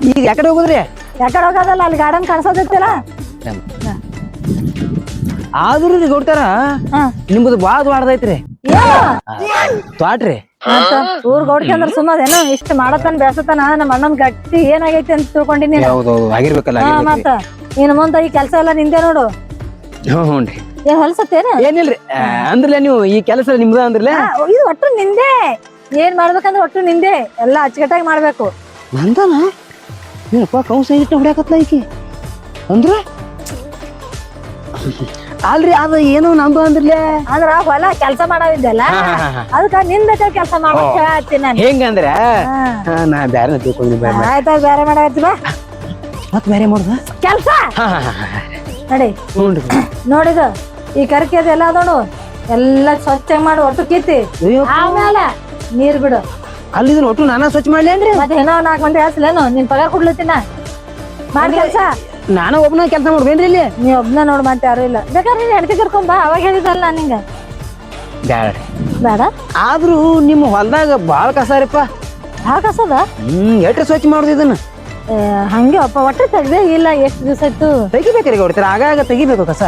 ಈಗ ಯಾಕಡೆ ಹೋಗುದ್ರಿ? ಯಾಕಡೆ ಹೋಗೋದಲ್ಲ ಅಲ್ಲಿ ಗಾರ್ಡನ್ ಕಾಣಿಸೋದೈತಿಲ್ಲ. ಆದ್ರೂ ರೀ ಗೌಡ್ತಾರ ನಿಮ್ದು ಬಾಳ ದ್ವಾಡ್ದೈತ್ರಿ ತ್ವಾಟ್ರಿ. ಊರ್ ಗೌಡ್ಕೆ ಅಂದ್ರ ಸುಮ್ಮದೇನು ಇಷ್ಟ ಮಾಡತಾನ ಬೇಸತಾನ ನಮ್ಮ ಅಣ್ಣನ್ ಗಟ್ಟಿ ಏನಾಗೈತಿ ಅಂತ ತಿಳ್ಕೊಂಡಿನಿ. ಆಗಿರ್ಬೇಕಲ್ಲ. ಮತ್ತ ಇನ್ ಮುಂದ ಈ ಕೆಲ್ಸ ಎಲ್ಲ ನಿಂದೆ ನೋಡು. ಹ್ಞೂನ್ರಿ. ಏನ್ ಹೊಲ್ಸತ್ತೇನ? ಏನಿಲ್ರಿ ಅಂದ್ರಲ್ಲ ನೀವು ಈ ಕೆಲಸ ನಿಮ್ದ ಅಂದ್ರಲ್ಲ. ಇದು ಒಟ್ಟು ನಿಂದೆ. ಏನ್ ಮಾಡ್ಬೇಕಂದ್ರ ಒಟ್ಟು ನಿಂದೆ ಎಲ್ಲಾ ಅಚ್ಚುಕಟ್ಟಾಗಿ ಮಾಡ್ಬೇಕು. ನಂದನ ಏನಪ್ಪ ಕೌಸ ಹೊಡ್ಯಾಕತ್ಲ ಈಕಿ ಅಂದ್ರ ಅಲ್ರಿ ಅದು ಏನೋ ನಮ್ದು ಅಂದ್ರಲೇ. ಅಂದ್ರ ಹೊಲ ಕೆಲ್ಸ ಮಾಡವಿದ್ದಲ್ಲ ಅದಕ್ಕ ನಿಂದ ಕೆಲ್ಸ ಮಾಡ್ಬೇಕು ಹೇಳ್ತೀನಿ ನಾನು. ಹೆಂಗಂದ್ರ ನಾ ಬ್ಯಾರೆ ತಿಳ್ಕೊಂಡಿ. ಆಯ್ತಾ ಬೇರೆ ಮಾಡಾಕತ್ತಿ ಬಾ ಮತ್ ಬೇರೆ ಮಾಡುದ ಕೆಲ್ಸ ನಡಿ. ನೋಡಿದ ಈ ಕರ್ಕಿ ಅದೆಲ್ಲ ಅದೋಣ ಎಲ್ಲ ಸ್ವಚ್ಛ ಮಾಡಿ ಒಟ್ಟು ಕಿತ್ತಿ ಆಮೇಲೆ ನೀರ್ ಬಿಡು. ಅಲ್ಲಿದ್ರ ಒಟ್ಟು ನಾನಾ ಸ್ವಚ್ಛ ಮಾಡ್ಲೇನ್ರಿ? ಮತ್ತೆ ಏನೋ 4 ಮಂದಿ ಹಸ್ಲೇನು ನಿನ್ ಪಗಾರ ಕೊಡ್ಲತ್ತಿನ ಮಾಡಿ ಕೆಲ್ಸ. ನಾನು ಒಬ್ಬನ ಕೆಲಸ ಮಾಡ್ಬೇನ್ರಿ ಇಲ್ಲಿ? ನೀ ಒಬ್ನ ನೋಡ್ ಮತ್ತೆ ಯಾರು ಇಲ್ಲ. ಬೇಕಾದ್ರೆ ನೀನ್ ಹೆಂಡತಿ ಕರ್ಕೊಂಡ್ ಬಾ. ಅವಾಗ ಹೇಳಿದಲ್ಲ ನಿಂಗ ಬ್ಯಾಡ ಬೇಡ. ಆದ್ರೂ ನಿಮ್ಮ ಹೊಲ್ದಾಗ ಬಾಳ ಕಸಾರಿಪ್ಪ. ಭಾಳ ಕಸದ ಎಟ್ರ ಸ್ವಚ್ಛ ಮಾಡುದು ಇದನ್ನ? ಹಂಗೆ ಅಪ್ಪ ಒಟ್ಟು ತೆಗ್ದೇ ಇಲ್ಲ. ಎಷ್ಟು ದಿವಸ ಆಯ್ತು ತೆಗಿಬೇಕ್ರಿ ಗೌಡ್ತಾರ ಆಗಾಗ ತೆಗಿಬೇಕು ಕಸ.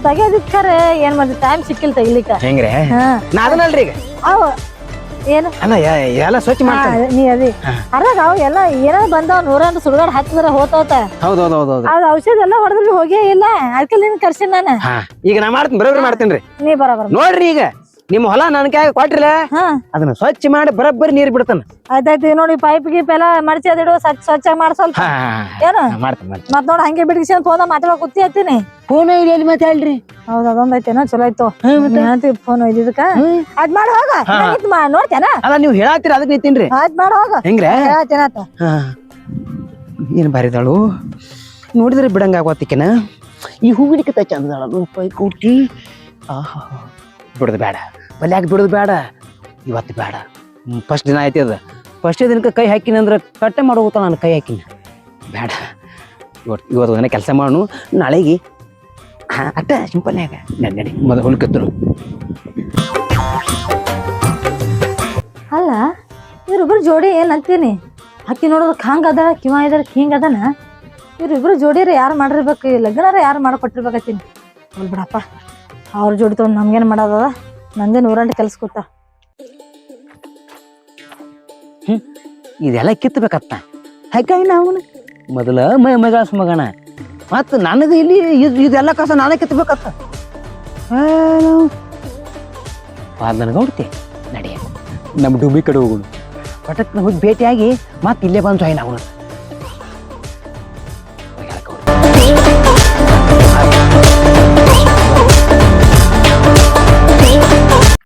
ತೆಗಿಯೋದಿಕ್ಕರೆ ಏನ್ ಮಾಡಿ ಟೈಮ್ ಸಿಕ್ಕಿಲ್ಲ ತೆಗಿಲಿಕ್ಕ. ಹೆಂಗ್ರೆ ನಾ ಅದನ್ನಲ್ರಿ ಈಗ ಅವ ಏನು ಅಲ್ಲ ಎಲ್ಲ ಸ್ವಚ್ಛ ಮಾಡ್ತಾರೆ ನೀ ಅದಿ ಅದ್ರಾಗ ಅವ್ ಎಲ್ಲ ಏನಾದ್ರು ಬಂದಾವ್ 100 ಸುಡುಗಾಡ್ ಹತ್ತಿದ್ರ ಹೋತವತ್ತ. ಹೌದೌದೌದು ಅದ್ ಔಷಧ ಎಲ್ಲ ಹೊಡೆದ್ರು ಹೋಗೇ ಇಲ್ಲ. ಅದಕ್ಕೆ ನಿನ್ ಕರ್ಸಿನ್ ನಾನು. ಈಗ ನಾ ಮಾಡ್ತೀನಿ ಬರೋಬ್ಬರಿ ಮಾಡ್ತೇನ್ರಿ. ನೀ ಬರೋಬರ ನೋಡ್ರಿ ಈಗ ನಿಮ್ಮ ಹೊಲ ನನ್ ಕೈ ಕೊಟ್ರಿಲ್ಲ ಅದನ್ನ ಸ್ವಚ್ಛ ಮಾಡಿ ಬರೋಬ್ಬರಿ ನೀರ್ ಬಿಡ್ತಾನ. ಆಯ್ತಾಯ್ತು ನೋಡಿ ಪೈಪ್ ಗೀಪ್ ಎಲ್ಲ ಮಡ್ಚಿ ಅದಿಡು ಸ್ವಚ್ಛ ಮಾಡ ಸ್ವಲ್ಪ ಏನು ಮತ್ ನೋಡ್ ಹಂಗೆ ಬಿಡಿಸಿ ಫೋನ್ ಮಾತಾಡೋ ಕೂತಿ ಹತ್ತೀನಿ. ಫೋನ್ ಎಲ್ಲಿ ಮಾತಾಡ್ರಿ? ಹೌದ್ ಅದೊಂದೈತೇನೋ ಚಲೋ ಆಯ್ತು ಫೋನ್ ಒಯ್ದಿದ್ದಕ್ಕ ಅದ್ ಮಾಡಿ ಹೋಗ ನೋಡ್ತೇನ. ಅಲ್ಲ ನೀವು ಹೇಳತ್ತೀರ ಅದಕ್ಕೆ ನಿಂತೀನ್ರಿ. ಆಯ್ತು ಮಾಡಿ ಹೋಗ ಹೆಂಗ್ರೆ ಹೇಳ್ತೇನತ್ತ. ಏನ್ ಬಾರಿದಾಳು ನೋಡಿದ್ರೆ ಬಿಡಂಗ ಆಗೋತಿಕೆನ. ಈ ಹೂವಿಡಿಕೆ ಚಂದದಾಳು ಪೈ ಕೂಟಿ. ಆಹಾ ಬಿಡೋದು ಬೇಡ ಬಲ್ಯಾಕ ಬಿಡೋದು ಬೇಡ. ಇವತ್ತು ಬೇಡ. ಫಸ್ಟ್ ದಿನ ಐತಿ ಅದ. ಫಸ್ಟ್ ದಿನಕ್ಕೆ ಕೈ ಹಾಕಿನ ಅಂದ್ರೆ ಕಟ್ಟೆ ಮಾಡೋಗುತ್ತ ನಾನು ಕೈ ಹಾಕಿನ ಬೇಡ. ಇವತ್ತು ದಿನ ಕೆಲಸ ಮಾಡೋಣ ನಾಳೆಗೆ ಅಟ್ಟ ಸಿಂಪಲ್ನ್ಯಾಗ ನಡಿ ಮೊದಲು ಹೊಲ್ಕತ್ತರು. ಅಲ್ಲ ಇವ್ರಿಬ್ರು ಜೋಡಿ ಏನ್ ಅಂತೀನಿ? ಅಕ್ಕಿ ನೋಡೋದಕ್ಕೆ ಹಂಗದ ಕಿವ ಇದ್ರ ಹಿಂಗ ಅದನ. ಇವ್ರಿಬ್ರು ಜೋಡಿರ ಯಾರು ಮಾಡಿರ್ಬೇಕು? ಈ ಲಗ್ನಾರ ಯಾರು ಮಾಡ್ಕೊಟ್ಟಿರ್ಬೇಕತ್ತೀನಿ. ಹೋಲ್ ಬಿಡಪ್ಪ ಅವ್ರ ಜೋಡಿ ತಗೊಂಡ್ ನಮ್ಗೇನ್ ಮಾಡೋದದ? ನಂದೇ 100 ಕೆಲ್ಸ ಕೂತ. ಇದೆಲ್ಲ ಕಿತ್ತಬೇಕತ್ತ ಹಾಕಿ ನಾವು ಮೊದಲ ಮೈಗಳಸ್ ಮಗನ ಮತ್ತು ನನಗೆ ಇಲ್ಲಿ ಇದೆಲ್ಲ ಕಸ ನಾನೇ ಕಿತ್ಬೇಕತ್ತ ನನಗೆ ನೋಡ್ತಿ ನಡಿಯ ನಮ್ಮ ಡುಬ್ಬಿ ಕಡೆ ಹೋಗೋಣ ಪಟಕ್ನ ಹೋಗಿ ಭೇಟಿಯಾಗಿ ಮತ್ತೆ ಇಲ್ಲೇ ಬಂದು ಜಾಯಿನ್ ಆಗೋಣ